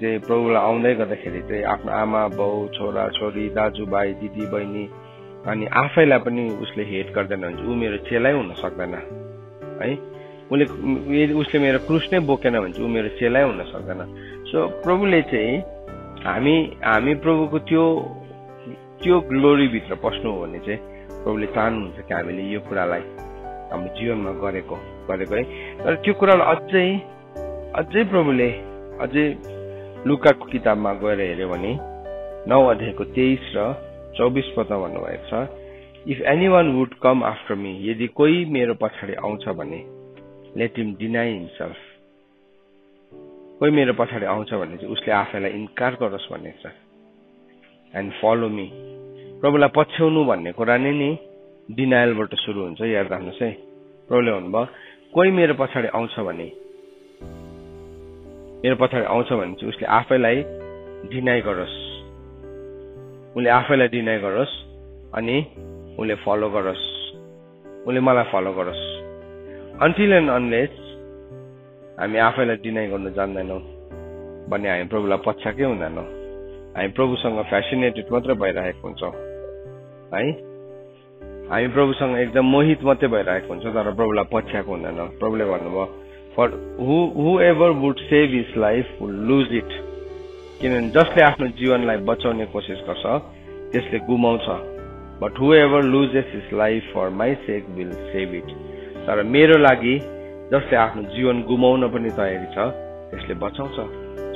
चाहिँ प्रभुलाई आउँदै गर्दाखेरि चाहिँ आफ्नो आमा बाउ छोरा छोरी दाजुभाइ दिदी बहिनी अनि आफैलाई पनि उसले हेट गर्दैन भने ऊ मेरो चेलै हुन सक्दैन है उसले मेरो क्रुस नै बोकेन भने ऊ मेरो चेलै हुन सक्दैन सो प्रभुले चाहिँ हामी प्रभुको त्यो ग्लोरी भित्र पस्नु हो भने चाहिँ प्रभुले चाहनुहुन्छ कि हामीले यो कुरालाई हाम्रो जीवनमा गरेको है तर त्यो कुरालाई अझै प्रभुले अझै लुकाको किताबमा गएर हेर्यो भने 9 अध्यायको 23 र 24 पदमा भन्नुभएको छ if anyone would come after me यदि कोही मेरो पछाडि आउँछ भने लेट हिम डिनाई हिमसेल्फ कोही मेरो पछाडि आउँछ भने चाहिँ उसले आफैलाई इन्कार गरोस् भनेको छ एन्ड फलो मी प्रभुलाई पछ्याउनु भन्ने कुरा नै नि डिनायलबाट सुरु हुन्छ याद राख्नुहोस् है प्रभुले भन्नुभयो कोही मेरो पछाडि आउँछ भने चाहिँ उसले आफैलाई डिनाई गरोस् अनि उसले फलो गरोस् उसले मलाई फलो गरोस् अनटिल एन्ड अनलेस हामी आफैलाई डिनाई गर्न जान्दैनौँ भने हामी प्रभुलाई पछ्याएकै हुँदैनौँ हामी प्रभुसँग फ्यासिनेटेड मात्र भइरहेको हुन्छौँ है हामी प्रभुसँग एकदम मोहित मात्रै भइरहेको हुन्छ तर प्रभुलाई पछ्याएको हुँदैनौँ प्रभुले भन्नुभयो for whoever would save his life will lose it किनभने जसले आफ्नो जीवनलाई बचाउने कोसिस गर्छ त्यसले गुमाउँछ but whoever loses his life for my sake will save it तर मेरो लागि जसले आफ्नो जीवन गुमाउन पनि तयारी छ त्यसले बचाउँछ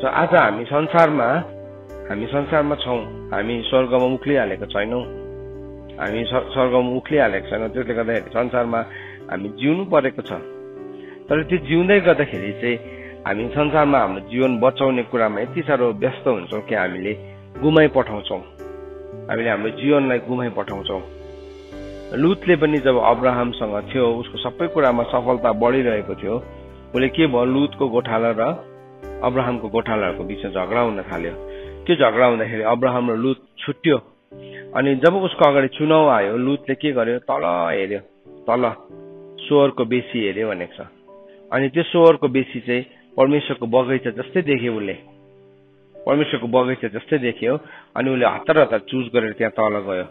सो आज हामी संसारमा छौँ हामी स्वर्गमा उक्लिहालेको छैनौँ त्यसले गर्दाखेरि संसारमा हामी जिउनु परेको छ तर त्यो जिउँदै गर्दाखेरि चाहिँ हामी संसारमा हाम्रो जीवन बचाउने कुरामा यति साह्रो व्यस्त हुन्छौँ कि हामीले हाम्रो जीवनलाई गुमाइपठाउँछौँ लुतले पनि जब अब्राहमसँग थियो उसको सबै कुरामा सफलता बढिरहेको थियो उसले के भयो लुतको गोठाला र अब्राहमको गोठालाहरूको बिचमा झगडा हुन थाल्यो त्यो झगडा हुँदाखेरि अब्राहम र लुत छुट्यो अनि जब उसको अगाडि चुनाव आयो लुतले के गर्यो तल सोवरको बेसी हेर्यो भनेको छ अनि त्यो सोवरको बेसी चाहिँ परमेश्वरको बगैँचा जस्तै देख्यो अनि उसले हतार चुज गरेर त्यहाँ तल गयो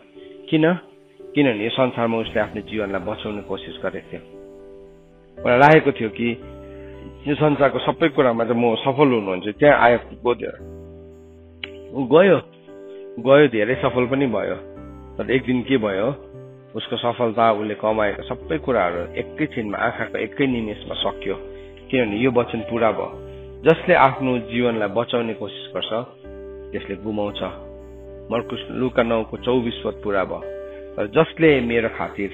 किनभने यो संसारमा उसले आफ्नो जीवनलाई बचाउने कोसिस गरेको थियो मलाई लागेको थियो कि यो संसारको सबै कुरामा चाहिँ म सफल हुनुहुन्छ त्यहाँ आएको गयो धेरै सफल पनि भयो तर एक दिन के भयो उसको सफलता उसले कमाएको सबै कुराहरू एकैछिनमा आँखाको एकै निमेषमा सकियो किनभने यो वचन पूरा भयो जसले आफ्नो जीवनलाई बचाउने कोसिस गर्छ त्यसले गुमाउँछ लुका 9 को 24 पद पूरा भयो तर जसले मेरो खातिर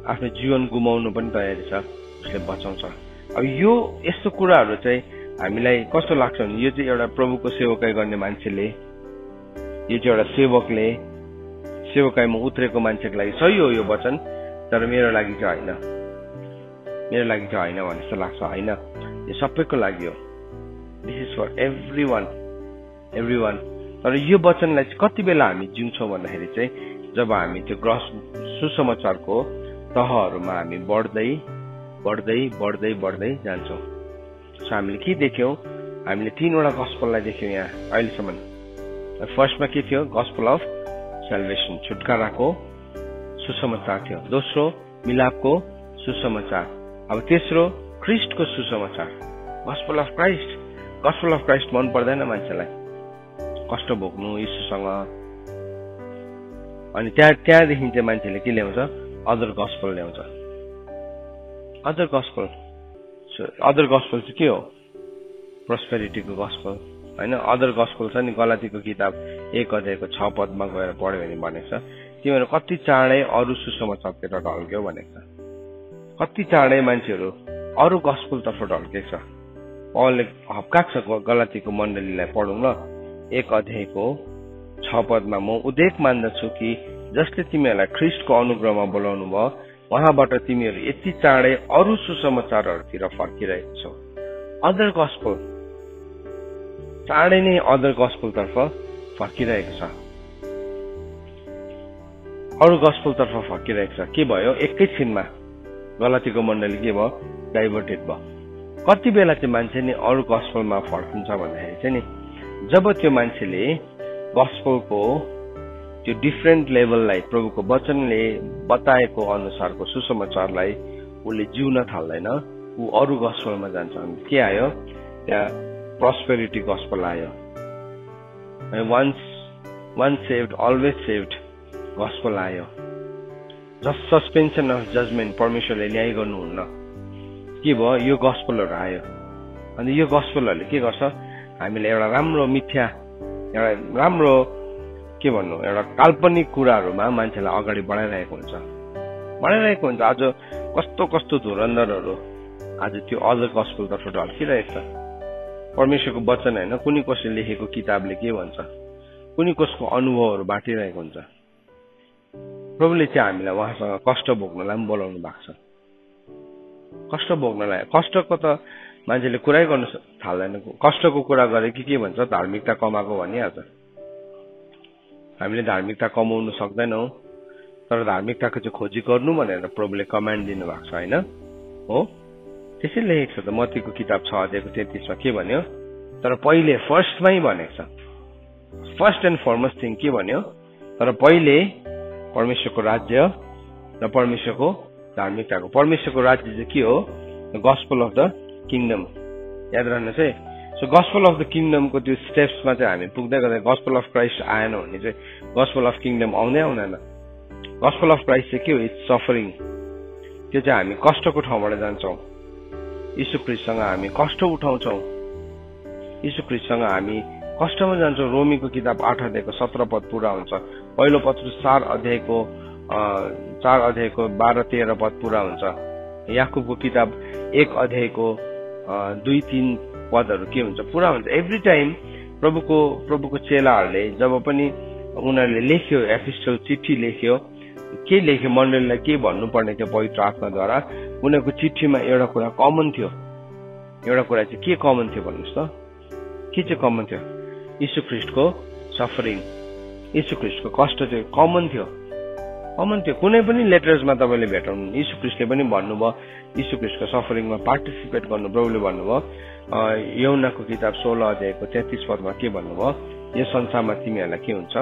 आफ्नो जीवन गुमाउनु पनि तयारी छ उसले बचाउँछ अब यो यस्तो कुराहरू चाहिँ हामीलाई कस्तो लाग्छ भने यो चाहिँ एउटा प्रभुको सेवकाई गर्ने मान्छेले यो चाहिँ एउटा सेवकाईमा उत्रेको मान्छेको लागि सही हो यो वचन तर मेरो लागि चाहिँ होइन भने जस्तो लाग्छ होइन यो सबैको लागि हो दिस इज फर एभ्रीवन तर यो वचनलाई चाहिँ कति बेला हामी जिउँछौँ भन्दाखेरि चाहिँ जब हामी त्यो सुसमाचारको तहहरूमा हामी बढ्दै जान्छौँ सो हामीले के देख्यौं हामीले तीनवटा गस्पललाई देख्यौं यहाँ अहिलेसम्म फर्स्टमा के थियो गस्पल अफ सल्भेसन छुटकाराको सुसमाचार थियो दोस्रो मिलापको सुसमाचार अब तेस्रो ख्रीष्टको सुसमाचार गस्पल अफ क्राइस्ट मन पर्दैन मान्छेलाई कष्ट भोग्नु यीशुसँग अनि त्यहाँदेखि चाहिँ मान्छेले के ल्याउँछ अदर गस्पल ल्याउँछ अदर गस्पल चाहिँ के हो प्रोस्पेरिटीको गस्पल हैन अदर गस्पल छ नि गलातीको किताब 1 अध्यायको 6 पदमा गएर पढ्यो भने भनेको छ तिमीहरू कति चाँडै अरू सुसमाचारतिर ढल्क्यौ भनेको छ कति चाँडै मान्छेहरू अरू गस्पलतर्फ ढल्केको छ पौलले हप्काएको छ गलातीको मण्डलीलाई पढौँ ल 1 अध्यायको 6 पदमा म उदेक मान्दछु कि जसले तिमीहरूलाई ख्रीष्टको अनुग्रहमा बोलाउनु भयो उहाँबाट तिमीहरू यति चाँडै अरू सुसमाचारहरूतिर फर्किरहेको छौ अदर गस्पल चाँडै नै अदर गस्पलतर्फ फर्किरहेको छ अरू गस्पलतर्फ फर्किरहेको छ के भयो एकैछिनमा गलातीको मण्डली के भयो डाइभर्टेड भयो कति बेला चाहिँ मान्छे नि अरू गस्पलमा फर्किन्छ भन्दाखेरि चाहिँ नि जब त्यो मान्छेले गस्पलको त्यो डिफरेन्ट लेभललाई प्रभुको वचनले बताएको अनुसारको सुसमाचारलाई उसले जिउन थाल्दैन ऊ अरू गस्पलमा जान्छ अनि के आयो त्यहाँ प्रोस्पेरिटी गस्पल आयो once saved always saved gospel आयो जस्ट सस्पेन्सन अफ जजमेन्ट परमेश्वरले न्याय गर्नुहुन्न के भयो यो गस्पलहरू आयो अनि यो गस्पलहरूले के गर्छ हामीलाई एउटा राम्रो मिथ्या एउटा राम्रो के भन्नु एउटा काल्पनिक कुराहरूमा मान्छेलाई अगाडि बढाइरहेको हुन्छ आज कस्तो धुरन्धरहरू आज त्यो अदर गस्पलतर्फ ढल्किरहेको छ परमेश्वरको वचन हैन कुनै कसैले लेखेको किताबले के भन्छ कुनै कसको अनुभवहरू बाटिरहेको हुन्छ प्रभुले चाहिँ हामीलाई उहाँसँग कष्ट भोग्नलाई पनि बोलाउनु भएको छ कष्ट भोग्नलाई कष्टको त मान्छेले कुरै गर्न थाल्दैन कष्टको कुरा गरे के भन्छ धार्मिकता कमाएको भनिहाल्छ हामीले धार्मिकता कमाउन सक्दैनौं तर धार्मिकताको चाहिँ खोजी गर्नु भनेर प्रभुले कमान्ड दिनु भएको छ हैन हो त्यसैले लेखेको छ त मत्तीको किताब 6 अध्यायको 33 मा के भन्यो तर पहिले फर्स्टमै भनेको छ फर्स्ट एन्ड फरमोस्ट थिङ के भन्यो तर पहिले परमेश्वरको राज्य र परमेश्वरको धार्मिकताको परमेश्वरको राज्य चाहिँ के हो the gospel of the kingdom याद राख्नुहोस् है सो गस्पल अफ द किङडमको त्यो स्टेप्समा चाहिँ हामी पुग्दै गर्दै गस्पल अफ क्राइस्ट आएन भने चाहिँ गस्पल अफ किङडम आउँदै आउँदैन गस्पल अफ क्राइस्ट चाहिँ के हो इट्स सफरिङ त्यो चाहिँ हामी कष्टको ठाउँबाट जान्छौं यीशु ख्रीष्टसँग हामी कष्ट उठाउँछौं यीशु ख्रीष्टसँग हामी कष्टमा जान्छौं रोमीको किताब 8 अध्यायको 17 पद पूरा हुन्छ पहिलो पत्रुस 4 अध्यायको 12-13 पद पूरा हुन्छ याकुबको किताब 1 अध्यायको 2-3 पदहरू के हुन्छ पूरा हुन्छ एभ्री टाइम प्रभुको चेलाहरूले जब पनि उनीहरूले लेख्यो एपिस्टल चिठी लेख्यो के लेख्यो मण्डलीलाई के भन्नुपर्ने थियो पवित्र आत्माद्वारा उनीहरूको चिठीमा एउटा कुरा कमन थियो एउटा कुरा चाहिँ के कमन थियो भन्नुस् त के चाहिँ कमन थियो यीशु ख्रीष्टको सफरिङ यीशु ख्रीष्टको कष्ट चाहिँ कमन थियो कुनै पनि लेटर्समा तपाईले भेटाउनु यीशु ख्रीष्टले पनि भन्नुभयो यीशु ख्रीष्टको सफरिङमा पार्टिसिपेट गर्नु प्रभुले भन्नुभयो यूहन्नाको किताब 16 अध्यायको 33 पदमा के भन्नुभयो यो संसारमा तिमीहरूलाई के हुन्छ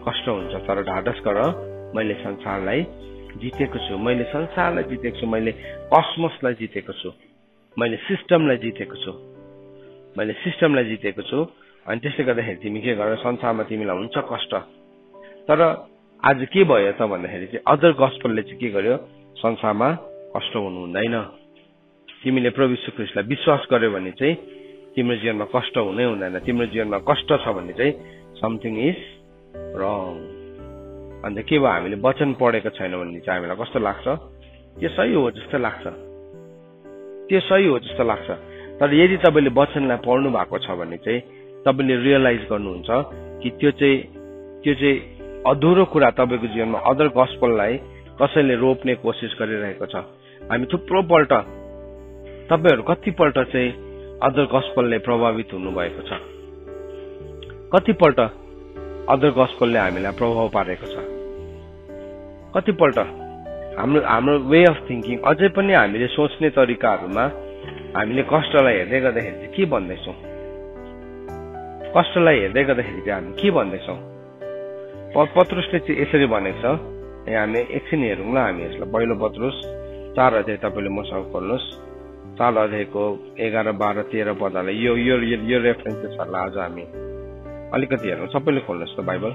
कष्ट हुन्छ तर ढाडस गर मैले संसारलाई जितेको छु मैले कस्मसलाई जितेको छु मैले सिस्टमलाई जितेको छु अनि त्यसले गर्दाखेरि तिमी के गर संसारमा तिमीलाई हुन्छ कष्ट तर आज के भयो त भन्दाखेरि चाहिँ अदर गस्पलले चाहिँ के गर्यो संसारमा कष्ट हुनु हुँदैन तिमीले प्रभु यीशु ख्रीष्टलाई विश्वास गर्यो भने चाहिँ तिम्रो जीवनमा कष्ट हुनै हुँदैन तिम्रो जीवनमा कष्ट छ भने चाहिँ समथिङ इज रङ अन्त के भयो हामीले वचन पढेको छैन भने चाहिँ हामीलाई कस्तो लाग्छ त्यो सही हो जस्तो लाग्छ तर यदि तपाईले वचनलाई पढ्नु भएको छ भने चाहिँ तपाईले रियलाइज गर्नुहुन्छ कि त्यो चाहिँ अधुरो कुरा तपाईको जीवनमा अदर गस्पललाई कसैले रोप्ने कोसिस गरिरहेको छ हामी थुप्रो पल्ट तपाईहरु कति पल्ट चाहिँ अदर गस्पलले प्रभावित हुनु भएको छ कति पल्ट अदर गस्पलले हामीलाई प्रभाव पारेको छ कति पल्ट हाम्रो वे अफ थिंकिङ अझै पनि हामीले सोच्ने तरिकाहरुमा हामीले कष्टलाई हेर्दै गर्दाखेरि चाहिँ के भन्दैछौँ? कष्टलाई हेर्दै गर्दाखेरि चाहिँ हामी के भन्दैछौँ? पत्रुसले चाहिँ यसरी भनेको छ। हामी एकछिन हेरौँ ल हामी यसलाई। पहिलो पत्रुस 4 अध्याय तपाईँले मसँग खोल्नुहोस्। 4 अध्यायको 11, 12, 13 पदलाई यो रेफरेन्सेसहरूलाई आज हामी अलिकति हेरौँ। सबैले खोल्नुहोस् त बाइबल।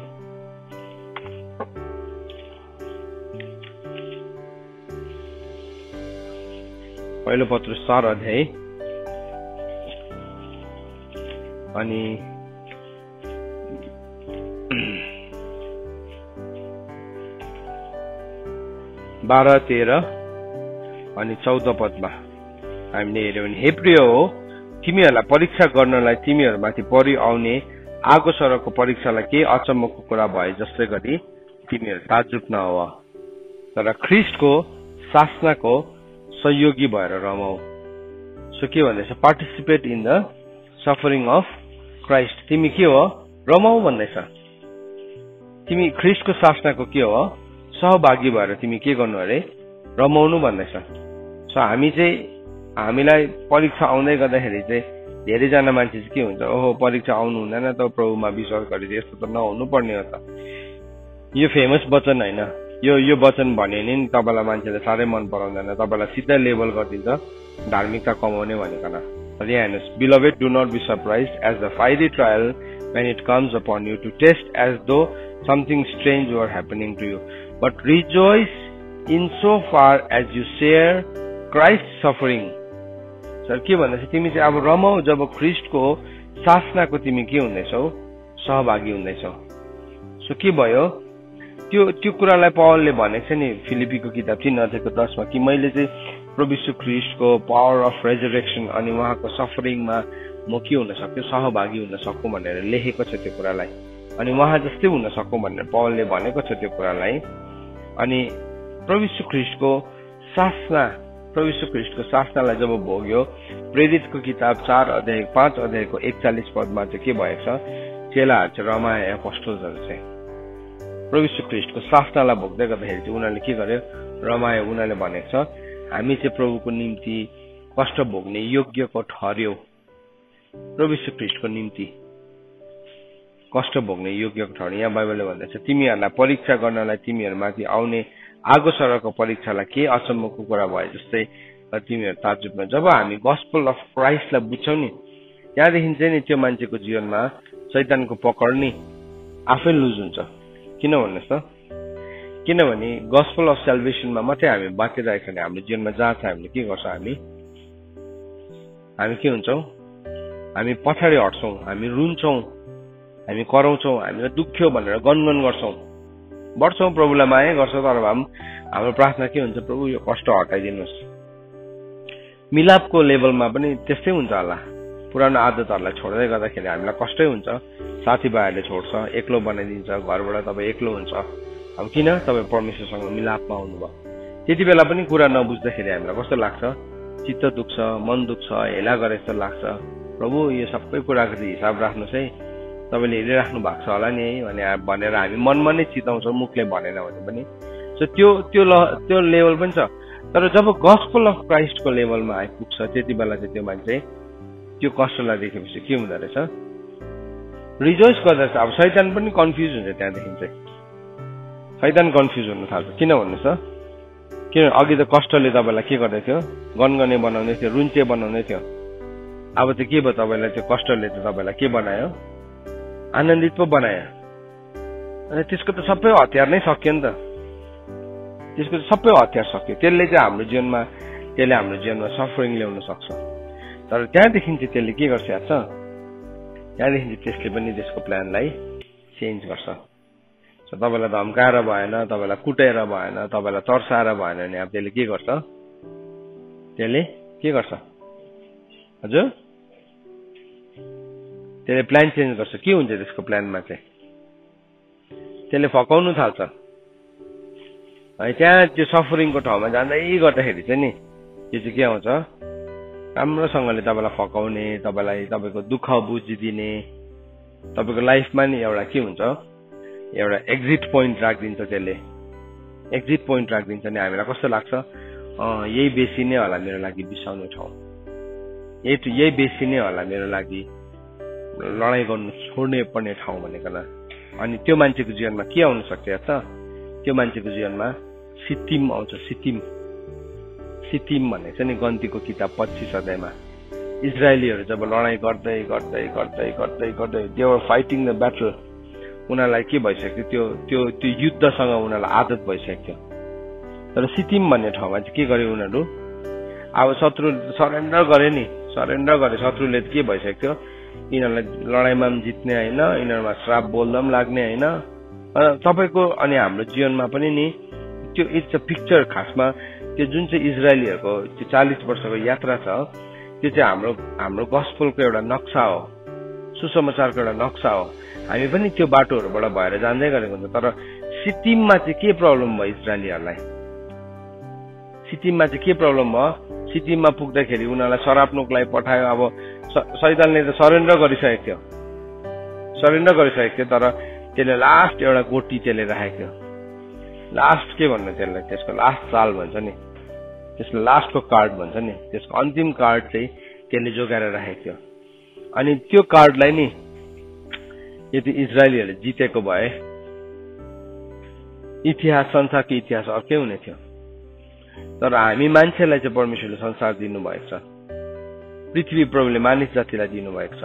पहिलो पत्रुस 4 अध्याय अनि 12, 13 अनि 14 पदमा हामीले हेर्यौँ भने, हे प्रिय हो, तिमीहरूलाई परीक्षा गर्नलाई तिमीहरूमाथि परि आउने आगो सरको परीक्षालाई केही अचम्मको कुरा भए जस्तै गरी तिमीहरू ताज्जुब नहो, तर ख्रिस्टको शासनाको सहयोगी भएर रमाऊ। सो के भन्दैछ? Participate in the suffering of Christ. तिमी के हो? रमाऊ भन्दैछ। तिमी ख्रिस्टको शासनाको के हो? सहभागी भएर तिमी के गर्नु अरे? रमाउनु भन्दैछ। सो हामीलाई परीक्षा आउँदै गर्दाखेरि चाहिँ धेरैजना मान्छे चाहिँ के हुन्छ? ओहो परीक्षा आउनु हुँदैन त, प्रभुमा विश्वास गरेर यस्तो त नहुनु पर्ने हो त। यो फेमस वचन होइन। यो वचन भन्यो नि तपाईँलाई मान्छेले साह्रै मन पराउँदैन, तपाईँलाई सिधै लेबल गरिदिन्छ धार्मिकता कमाउने भनेकन। तर यहाँ हेर्नुहोस्, beloved do not be surprised at the fiery trial when it comes upon you to test as though something strange were happening to you, but rejoice in so far as you share Christ's suffering. Sir के भन्दैछ? तिमी चाहिँ अब रमाऊ जब ख्रिस्टको शासनाको तिमी के हुँदैछौ? सहभागी हुँदैछौ। So के भयो? त्यो कुरालाई पौलले भनेको छ नि फिलिपीको किताब 3 अध्यायको 10 मा कि मैले चाहिँ प्रभु यीशु ख्रिस्टको पावर अफ रेजरेक्सन अनि उहाँको सफरिङमा म के हुन सक्छु? सहभागी हुन सकूँ भनेर लेखेको छ त्यो कुरालाई। अनि उहाँ जस्तै हुन सकूँ भनेर पौलले भनेको छ त्यो कुरालाई। अनि प्रभु यीशु ख्रिस्टको शासनालाई जब भोग्यो, प्रेरितको किताब 5 अध्यायको 41 पदमा चाहिँ के भएको छ? चेलाहरू चाहिँ रमाए, अपोस्टलहरू चाहिँ प्रभु यीशु ख्रिस्टको शासनालाई भोग्दै गर्दाखेरि चाहिँ उनीहरूले के गर्यो? रमाए। उनीहरूले भनेको छ हामी चाहिँ प्रभुको निम्ति कष्ट भोग्ने योग्यको ठर्यौ। प्रभु यीशु ख्रिस्टको निम्ति कष्ट भोग्ने योग्यको ठर्यौ। यहाँ बाइबलले भन्दछ, तिमीहरूलाई परीक्षा गर्नलाई तिमीहरूमाथि आउने आगो सरको परीक्षालाई के अचम्मको कुरा भए जस्तै तिमीहरू ताज्जुब न। जब हामी गस्पल अफ क्राइस्टलाई बुझ्छौँ नि, त्यहाँदेखि चाहिँ नि त्यो मान्छेको जीवनमा शैतानको पकड नि आफै लुज हुन्छ। किन भन्नुहोस् त? किनभने गस्पल अफ सेल्भेसनमा मात्रै हामी बाँचिरहेको छ भने हाम्रो जीवनमा जहाँ छ हामीले के गर्छ? हामी के हुन्छौँ? हामी पछाडि हट्छौँ, हामी रुन्छौँ, हामी कराउँछौँ, हामीलाई दुख्यो भनेर गनगन गर्छौँ, बढ्छौँ, प्रभुलाई माया गर्छौँ। तर हाम्रो प्रार्थना के हुन्छ? प्रभु यो कष्ट हटाइदिनुहोस्। मिलापको लेभलमा पनि त्यस्तै हुन्छ होला। पुरानो आदतहरूलाई छोड्दै गर्दाखेरि हामीलाई कष्टै हुन्छ। साथीभाइहरूले छोड्छ, एक्लो बनाइदिन्छ, घरबाट तपाईँ एक्लो हुन्छ। अब किन? तपाईँ परमेश्वरसँग मिलापमा आउनुभयो। त्यति बेला पनि कुरा नबुझ्दाखेरि हामीलाई कस्तो लाग्छ? चित्त दुख्छ, मन दुख्छ, हेला गरे जस्तो लाग्छ। प्रभु यो सबै कुराको चाहिँ हिसाब राख्नुहोस् है, तपाईँले हेरिराख्नु भएको छ होला नि है भनेर हामी मनमा नै चिताउँछौँ, मुखले भनेन भने पनि। सो त्यो लेभल पनि छ। तर जब गस्पल अफ क्राइस्टको लेभलमा आइपुग्छ त्यति बेला चाहिँ त्यो मान्छे त्यो कष्टलाई देखेपछि के हुँदो रहेछ? रिजोइस गर्दछ। अब शैतान पनि कन्फ्युज हुन्छ। त्यहाँदेखि चाहिँ शैतान कन्फ्युज हुन थाल्छ। किन भन्नुहोस् त? किन अघि त कष्टले तपाईँलाई के गर्दै थियो? गनगने बनाउँदै थियो, रुन्चे बनाउँदै थियो। अब चाहिँ के भयो? तपाईँलाई त्यो कष्टले त तपाईँलाई के बनायो? आनन्दित पो बनायो। अनि त्यसको त सबै हतियार नै सकियो नि त। त्यसको त सबै हतियार सक्यो। त्यसले हाम्रो जीवनमा सफरिङ ल्याउन सक्छ। तर त्यहाँदेखि चाहिँ त्यसले के गर्छ? त्यहाँदेखि चाहिँ त्यसले पनि त्यसको प्लानलाई चेन्ज गर्छ। सो तपाईँलाई धम्काएर भएन, तपाईँलाई कुटेर भएन, तपाईँलाई तर्साएर भएन भने अब त्यसले के गर्छ? हजुर, त्यसले प्लान चेन्ज गर्छ। के हुन्छ त्यसको प्लानमा चाहिँ? त्यसले फकाउनु थाल्छ। त्यहाँ त्यो सफरिङको ठाउँमा जाँदै गर्दाखेरि चाहिँ नि त्यो चाहिँ के आउँछ? राम्रोसँगले तपाईँलाई फकाउने, तपाईँको दुःख बुझिदिने, तपाईँको लाइफमा नि एउटा के हुन्छ? एउटा एक्जिट पोइन्ट राखिदिन्छ। त्यसले एक्जिट पोइन्ट राखिदिन्छ नि हामीलाई कस्तो लाग्छ? यही बेसी नै होला मेरो लागि बिसाउने ठाउँ। यही बेसी नै होला मेरो लागि लडाईँ गर्नु छोड्ने पर्ने ठाउँ भनेको। अनि त्यो मान्छेको जीवनमा के आउन सक्छ त? त्यो मान्छेको जीवनमा सितिम आउँछ। सितिम भन्ने चाहिँ नि गन्तीको किताब 25 अध्यायमा इजरायलीहरू जब लडाईँ गर्दै गर्दै गर्दै गर्दै गर्दै they were fighting the battle, उनीहरूलाई के भइसक्यो? त्यो युद्धसँग उनीहरूलाई आदत भइसकेको थियो। तर सितिम भन्ने ठाउँमा चाहिँ के गर्यो उनीहरू? अब शत्रु सरेन्डर गरे नि, सरेन्डर गरे। शत्रुले के भइसकेको थियो? यिनीहरूलाई लडाईँमा पनि जित्ने होइन, यिनीहरूमा श्राप बोल्दा पनि लाग्ने होइन। तपाईँको अनि हाम्रो जीवनमा पनि नि त्यो इट्स अ पिक्चर। खासमा त्यो जुन चाहिँ इजरायलीहरूको त्यो 40 वर्षको यात्रा छ, त्यो चाहिँ हाम्रो गस्पलको एउटा नक्सा हो, सुसमाचारको एउटा नक्सा हो। हामी पनि त्यो बाटोहरूबाट भएर जाँदै गरेको हुन्छ। तर सितिममा चाहिँ के प्रब्लम भयो इजरायलीहरूलाई? सितिममा चाहिँ के प्रब्लम भयो? सितिममा पुग्दाखेरि उनीहरूलाई सराप्नुको लागि पठायो। अब शैतानले त सरेन्डर गरिसकेको थियो, तर त्यसले लास्ट एउटा गोटी त्यसले राखेको थियो। लास्ट के भन्नु त्यसलाई? त्यसको लास्ट चाल भन्छ नि, त्यसको लास्टको कार्ड भन्छ नि, त्यसको अन्तिम कार्ड चाहिँ त्यसले जोगाएर राखेको थियो। अनि त्यो कार्डलाई नि यदि इजरायलीहरूले जितेको भए इतिहास, संसारको इतिहास अर्कै हुने थियो। तर हामी मान्छेलाई चाहिँ परमेश्वरले संसार दिनुभएको छ, पृथ्वी प्रभुले मानिस जातिलाई दिनुभएको छ।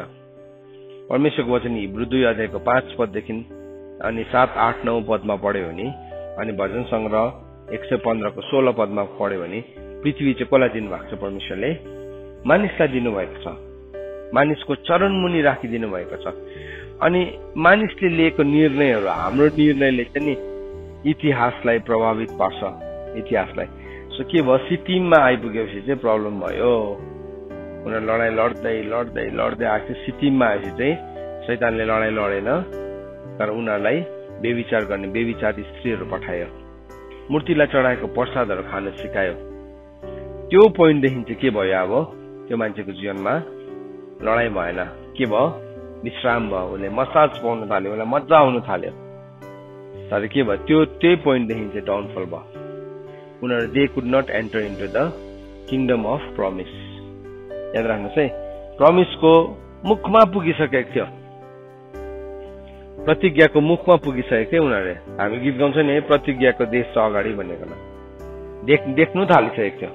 परमेश्वरको वचन हिब्रू 2 अध्यायको 5 पददेखि अनि 7, 8, 9 पदमा पढ्यो भने, अनि भजन संग्रह 115 को 16 पदमा पढ्यो भने पृथ्वी चाहिँ कसलाई दिनुभएको छ? परमेश्वरले मानिसलाई दिनुभएको छ। मानिसको चरण मुनि राखिदिनु भएको छ। अनि मानिसले लिएको निर्णयहरू, हाम्रो निर्णयले चाहिँ नि इतिहासलाई प्रभावित पार्छ, इतिहासलाई। सो के भयो? सितिममा आइपुगेपछि चाहिँ प्रब्लम भयो। उनीहरू लडाईँ लड्दै लड्दै लड्दै आएको थियो। सितिममा आएपछि चाहिँ शैतानले लडाईँ लडेन, तर उनीहरूलाई बेविचार गर्ने बेविचारी स्त्रीहरू पठायो, मूर्तिलाई चढाएको प्रसादहरू खान सिकायो। त्यो पोइन्टदेखि चाहिँ के भयो? अब त्यो मान्छेको जीवनमा लडाईँ भएन, के भयो? विश्राम भयो। उसले मसाज पाउन थाल्यो, उसलाई मजा आउन थाल्यो। तर के भयो? त्यही पोइन्टदेखि चाहिँ डाउनफल भयो। उनीहरू they could not enter into the kingdom of promise. याद राख्नुहोस् है, प्रमिसको मुखमा पुगिसकेको थियो, प्रतिज्ञाको मुखमा पुगिसकेको थियो उनीहरूले। हामी गीत गाउँछ नि, प्रतिज्ञाको देश छ अगाडि भनेको देख्नु थालिसकेको थियो।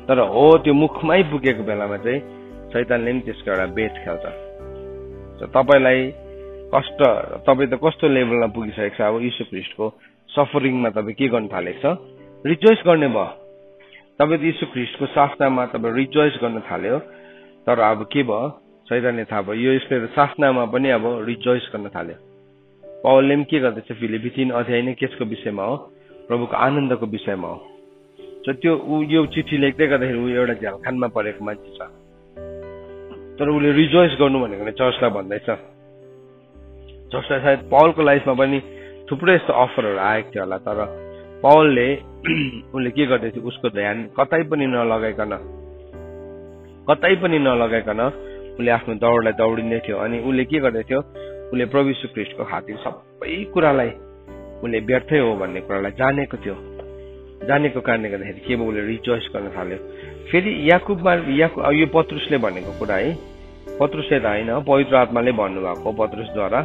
तर हो त्यो मुखमै पुगेको बेलामा चाहिँ शैतानले पनि त्यसको एउटा बेट खेल्छ। तपाईँलाई कष्ट, तपाईँ त कस्तो लेभलमा पुगिसकेको छ? अब यीशु ख्रीष्टको सफरिङमा तपाईँ के गर्न थालेको छ? रिजोइस गर्ने भयो। तपाईँ यीशु ख्रीष्टको शासनामा तपाईँ रिजोइस गर्न थाल्यो। तर अब के भयो? शैतानले थाहा भयो यो यसले शासनामा पनि अब रिजोइस गर्न थाल्यो। पौलले पनि के गर्दैछ? फिलिपी 3 अध्याय नै केसको विषयमा हो? प्रभुको आनन्दको विषयमा हो। त्यो यो चिठी लेख्दै गर्दाखेरि ऊ एउटा झ्यालखानमा परेको मान्छे छ, तर उसले रिजोइस गर्नु भनेको चर्चलाई भन्दैछ। चर्चलाई सायद पौलको लाइफमा पनि थुप्रै यस्तो अफरहरू आएको थियो होला, तर पौलले उसले के गर्दै थियो? उसको ध्यान कतै पनि नलगाइकन उसले आफ्नो दौडलाई दौडिँदै थियो। अनि उसले के गर्दै थियो? उसले प्रभु यीशु ख्रीष्टको खातिर सबै कुरालाई उसले व्यर्थै हो भन्ने कुरालाई जानेको थियो। जानेको कारणले गर्दाखेरि के भयो? उसले रिजोइस गर्न थाल्यो। फेरि याकुबमा यो पत्रुसले भनेको कुरा है, पत्रुसले त होइन, पवित्र आत्माले भन्नुभएको पत्रुसद्वारा।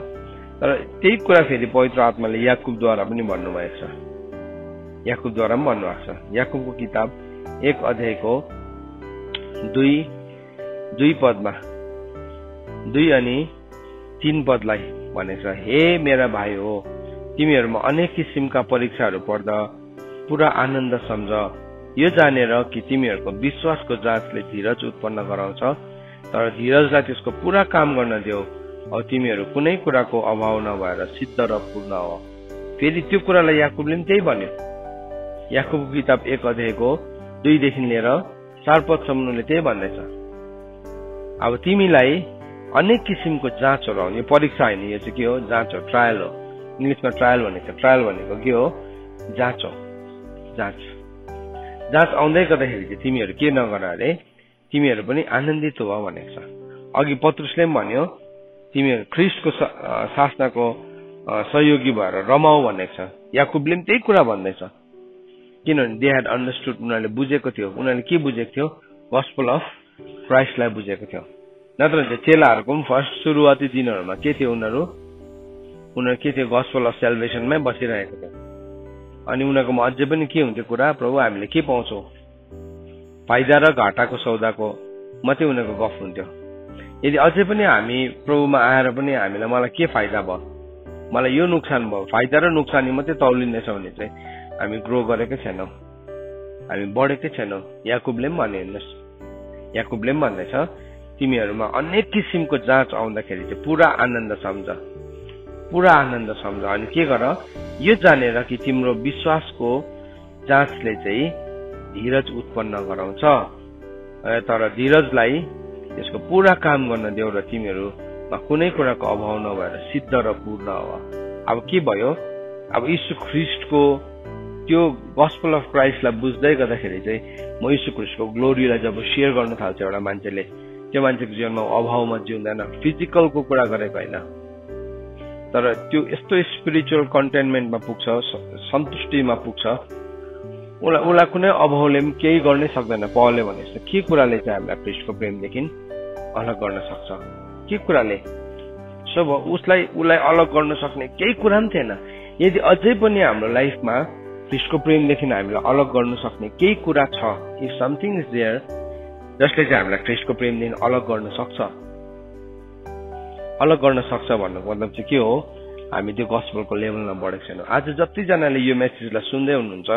तर त्यही कुरा फेरि पवित्र आत्माले याकुबद्वारा पनि भन्नुभएको छ, याकुबद्वारा पनि भन्नुभएको छ। याकुबको किताब 1 अध्यायको 2 पदमा 2 अनि 3 पदलाई भनेको छ, हे मेरा भाइ हो, तिमीहरूमा अनेक किसिमका परीक्षाहरू पर्दा पुरा आनन्द सम्झ, यो जानेर कि तिमीहरूको विश्वासको जाँचले धीरज उत्पन्न गराउँछ। तर धीरजलाई त्यसको पुरा काम गर्न देऊ, औ तिमीहरू कुनै कुराको अभाव नभएर सिद्ध र पूर्ण हो। फेरि त्यो कुरालाई याकुबले पनि त्यही भन्यो। याकुबको किताब 1 अध्यायको 2 देखि लिएर 4 पदसम्मले त्यही भन्दैछ। अब तिमीलाई अनेक किसिमको जाँचहरू आउने, यो परीक्षा होइन, यो चाहिँ के हो? जाँच हो, ट्रायल हो। इङ्ग्लिसमा ट्रायल भनेको, ट्रायल भनेको के हो? जाँच हो। जाँच आउँदै गर्दाखेरि चाहिँ तिमीहरू के नगर अरे, तिमीहरू पनि आनन्दित हो भनेको छ। अघि पत्रुसले पनि भन्यो तिमीहरू ख्रीष्टको शासनाको सहयोगी भएर रमाऊ भनेको छ। याकुबले पनि त्यही कुरा भन्दैछ, किनभने दे ह्याड अन्डरस्टुड, उनीहरूले बुझेको थियो। उनीहरूले के बुझेको थियो? गस्पल अफ क्राइस्टलाई बुझेको थियो। नत्र भने चेलाहरूको पनि फर्स्ट सुरुवाती दिनहरूमा के थियो, उनीहरू के थियो, गस्पल अफ सेल्भेसनमै बसिरहेको थियो। अनि उनीहरूकोमा अझै पनि के हुन्थ्यो कुरा, प्रभु हामीले के पाउँछौँ, फाइदा र घाटाको सौदाको मात्रै उनीहरूको गफ हुन्थ्यो। यदि अझै पनि हामी प्रभुमा आएर पनि हामीलाई मलाई के फाइदा भयो, मलाई यो नोक्सान भयो, फाइदा र नोक्सानी मात्रै तौलिनेछ भने चाहिँ हामी ग्रो गरेकै छैनौँ, हामी बढेकै छैनौँ। याकुबले पनि भने हेर्नुहोस्, याकुबले पनि भन्दैछ तिमीहरूमा अनेक किसिमको जाँच आउँदाखेरि चाहिँ पुरा आनन्द सम्झ, पुरा आनन्द सम्झ। अनि के गर, यो जानेर कि तिम्रो विश्वासको जाँचले चाहिँ धीरज उत्पन्न गराउँछ, तर धीरजलाई यसको पुरा काम गर्न देऊ र तिमीहरूमा कुनै कुराको अभाव नभएर सिद्ध र पूर्ण हो। अब के भयो, अब यीशु ख्रिस्टको त्यो गस्पल अफ क्राइस्टलाई बुझ्दै गर्दाखेरि चाहिँ म यीशु ख्रिस्टको ग्लोरीलाई जब सेयर गर्न थाल्छ एउटा मान्छेले, त्यो मान्छेको जीवनमा अभावमा जिउँदैन, फिजिकलको कुरा गरेको होइन, तर त्यो यस्तो स्पिरिचुअल कन्टेनमेन्टमा पुग्छ, सन्तुष्टिमा पुग्छ, उसलाई कुनै अभावले पनि केही गर्नै सक्दैन। पौलले भने जस्तो के कुराले चाहिँ हामीलाई ख्रिस्टको प्रेमदेखि अलग गर्न सक्छ, के कुराले, सो उसलाई अलग गर्न सक्ने केही कुरा पनि थिएन। यदि अझै पनि हाम्रो लाइफमा ख्रिस्टको प्रेमदेखि हामीलाई अलग गर्न सक्ने केही कुरा छ, इफ समथिङ इज देयर जसले चाहिँ हामीलाई ख्रिस्टको प्रेमदेखि अलग गर्न सक्छ, अलग गर्न सक्छ भन्नुको मतलब चाहिँ के हो, हामी त्यो गस्पलको लेभलमा बढेको छैनौँ। आज जतिजनाले यो मेसेजलाई सुन्दै हुनुहुन्छ,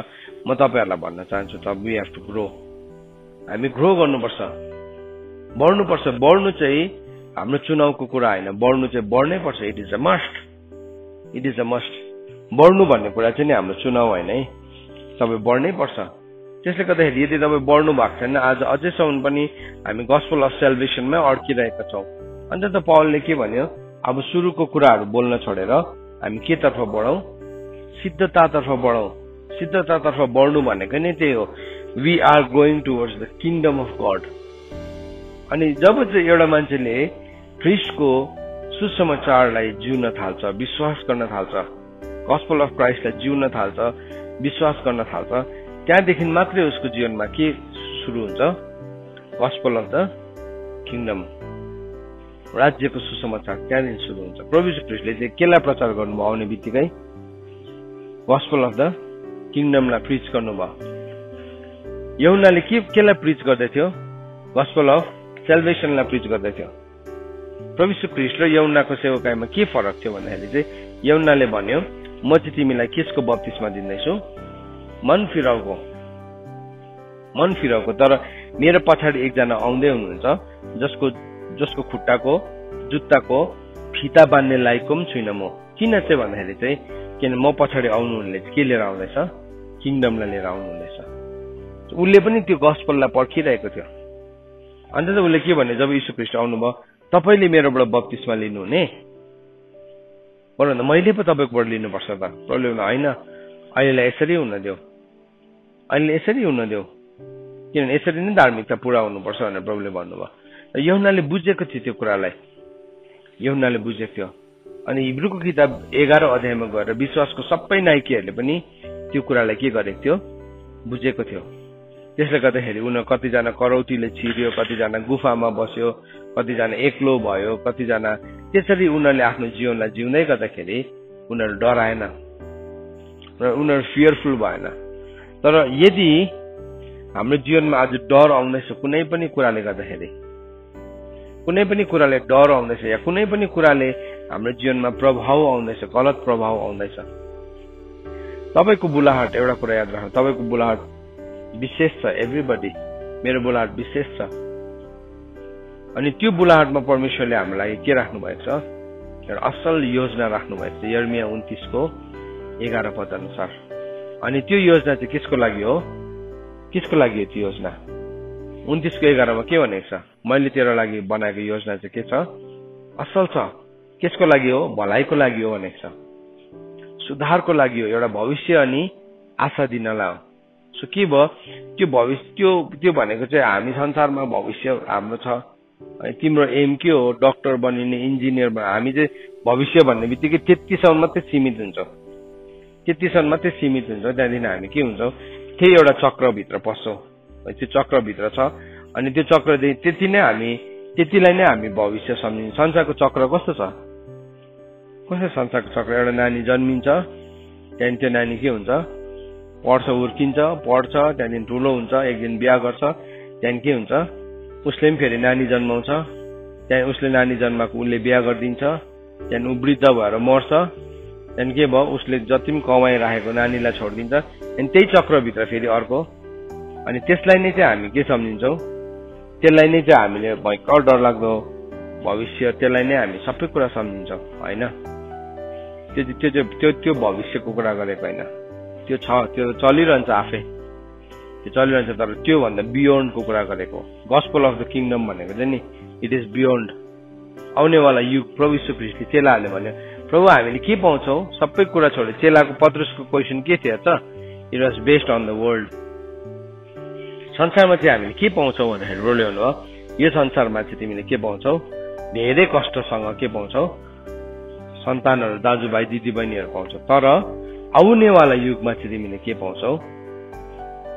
म तपाईँहरूलाई भन्न चाहन्छु त वी हेभ टु ग्रो, हामी ग्रो गर्नुपर्छ, बढ्नुपर्छ। बढ्नु चाहिँ हाम्रो चुनावको कुरा होइन, बढ्नु चाहिँ बढ्नै पर्छ, it is a must, it is a must. बढ्नु भन्ने कुरा चाहिँ नि हाम्रो चुनाव होइन है, तपाईँ बढ्नै पर्छ। त्यसले गर्दाखेरि यदि तपाईँ बढ्नु भएको छैन, आज अझैसम्म पनि हामी गस्पल अफ सेल्भेसनमै अड्किरहेका छौँ। अन्त त पौलले के भन्यो, अब सुरुको कुराहरू बोल्न छोडेर हामी के तर्फ बढौँ, सिद्धतातर्फ बढौँ। सिद्धतातर्फ बढ्नु भनेको नै त्यही हो, we are going towards the kingdom of God. अनि जब चाहिँ एउटा मान्छेले ख्रिस्टको सुसमाचारलाई जिउन थाल्छ, विश्वास गर्न थाल्छ, गस्पल अफ क्राइस्टलाई जिउन थाल्छ, विश्वास गर्न थाल्छ, त्यहाँदेखि मात्रै उसको जीवनमा के सुरु हुन्छ, गस्पल अफ द किङडम, राज्यको सुसमाचार त्यहाँदेखि सुरु हुन्छ। प्रभु यीशु ख्रिस्टले चाहिँ केलाई प्रचार गर्नुभयो, आउने बित्तिकै गस्पल अफ द किङडमलाई प्रिच गर्नुभयो। यूहन्नाले केलाई प्रिच गर्दै थियो, गस्पल अफ सेल्भेसनलाई प्रिच गर्दै थियो। प्रभु यीशु ख्रिस्ट र यूहन्नाको सेवकाईमा के फरक थियो भन्दाखेरि चाहिँ यूहन्नाले भन्यो, म चाहिँ तिमीलाई केसको बप्तिस्मा दिँदैछु, मन फिराउको, मन फिराउको, तर मेरो पछाडि एकजना आउँदै हुनुहुन्छ जसको खुट्टाको जुत्ताको फिता बान्ने लायकको पनि छुइनँ म। किन चाहिँ भन्दाखेरि चाहिँ किन म पछाडि आउनुहुनेले के लिएर आउँदैछ, किङडमलाई लिएर आउनुहुँदैछ। उसले पनि त्यो गस्पललाई पर्खिरहेको थियो। अन्त चाहिँ उसले के भने, जब यीशु ख्रिस्ट आउनुभयो, तपाईँले मेरोबाट बप्तिस्मा लिनुहुने, भन्नु मैले पो तपाईँकोबाट लिनुपर्छ त। प्रभुले भन्नु होइन, अहिलेलाई यसरी हुन देऊ, अहिले यसरी हुन देऊ, किनभने यसरी नै धार्मिकता पुरा हुनुपर्छ भनेर प्रभुले भन्नुभयो। यूहन्नाले बुझेको थियो त्यो कुरालाई, यूहन्नाले बुझेको थियो। अनि हिब्रूको किताब 11 अध्यायमा गएर विश्वासको सबै नायकीहरूले पनि त्यो कुरालाई के गरेको थियो, बुझेको थियो। त्यसले गर्दाखेरि उनीहरू कतिजना करौटीले छिर्यो, कतिजना गुफामा बस्यो, कतिजना एक्लो भयो, कतिजना त्यसरी उनीहरूले आफ्नो जीवनलाई जिउँदै गर्दाखेरि उनीहरू डराएन र उनीहरू फियरफुल भएन। तर यदि हाम्रो जीवनमा आज डर आउँदैछ कुनै पनि कुराले गर्दाखेरि, कुनै पनि कुराले डर आउँदैछ या कुनै पनि कुराले हाम्रो जीवनमा प्रभाव आउँदैछ, गलत प्रभाव आउँदैछ, तपाईँको बुलाहट, एउटा कुरा याद राख्नु, तपाईँको बुलाहट विशेष छ। एभ्रीबडी, मेरो बुलाहट विशेष छ। अनि त्यो बुलाहटमा परमेश्वरले हामीलाई के राख्नु भएको छ, एउटा असल योजना राख्नु भएको छ, यर्मिया 29:11 पद अनुसार। अनि त्यो योजना चाहिँ किसको लागि हो, किसको लागि हो त्यो योजना? 29:11 के भनेको छ, मैले तेरो लागि बनाएको योजना चाहिँ के छ, असल छ। किसको लागि हो, भलाइको लागि हो भनेको छ, सुधारको लागि हो, एउटा भविष्य अनि आशा दिनलाई हो। सो के भयो, त्यो भविष्य त्यो भनेको चाहिँ हामी संसारमा भविष्य हाम्रो छ। तिम्रो एम के हो, डक्टर बनिने, इन्जिनियर बनिने, हामी चाहिँ भविष्य भन्ने बित्तिकै त्यतिसम्म मात्रै सीमित हुन्छौँ, त्यतिसम्म मात्रै सीमित हुन्छ। त्यहाँदेखि हामी के हुन्छौँ, त्यही एउटा चक्रभित्र पस्छौँ। त्यो चक्रभित्र छ, अनि त्यो चक्र त्यतिलाई नै हामी भविष्य सम्झिन्छ। संसारको चक्र कस्तो छ? कस्तो संसारको चक्र? एउटा नानी जन्मिन्छ, त्यहाँदेखि त्यो नानी के हुन्छ? पढ्छ, हुर्किन्छ, पढ्छ, त्यहाँदेखि ठुलो हुन्छ, एक दिन बिहा गर्छ, त्यहाँदेखि के हुन्छ? उसले पनि फेरि नानी जन्माउँछ, त्यहाँदेखि उसले नानी जन्माएको उसले बिहा गरिदिन्छ, त्यहाँदेखि ऊ वृद्ध भएर मर्छ, त्यहाँदेखि के भयो? उसले जति पनि कमाइराखेको नानीलाई छोडिदिन्छ, अनि त्यही चक्रभित्र फेरि अर्को। अनि त्यसलाई नै चाहिँ हामी के सम्झिन्छौँ? त्यसलाई नै चाहिँ हामीले भयङ्कर डरलाग्दो भविष्य, त्यसलाई नै हामी सबै कुरा सम्झिन्छौँ, होइन? त्यो भविष्यको कुरा गरेको होइन, त्यो छ, त्यो चलिरहन्छ आफै, त्यो चलिरहन्छ। तर त्योभन्दा बियोन्डको कुरा गरेको। गस्पल अफ द किङडम भनेको चाहिँ नि इट इज बियोन्ड। आउनेवाला युग। प्रभु यीशु ख्रीष्टले चेलाहरूले भन्यो, प्रभु हामीले के पाउँछौँ? सबै कुरा छोडेर। चेलाको पत्रुसको क्वेसन के थियो त? It was based on the world. संसारमा चाहिँ हामीले के पाउँछौँ भन्दाखेरि रोल्याउनु हो, यो संसारमा चाहिँ तिमीले के पाउँछौ? धेरै कष्टसँग के पाउँछौ? सन्तानहरू, दाजुभाइ, दिदीबहिनीहरू पाउँछौ। तर आउनेवाला युगमा चाहिँ तिमीले के पाउँछौ?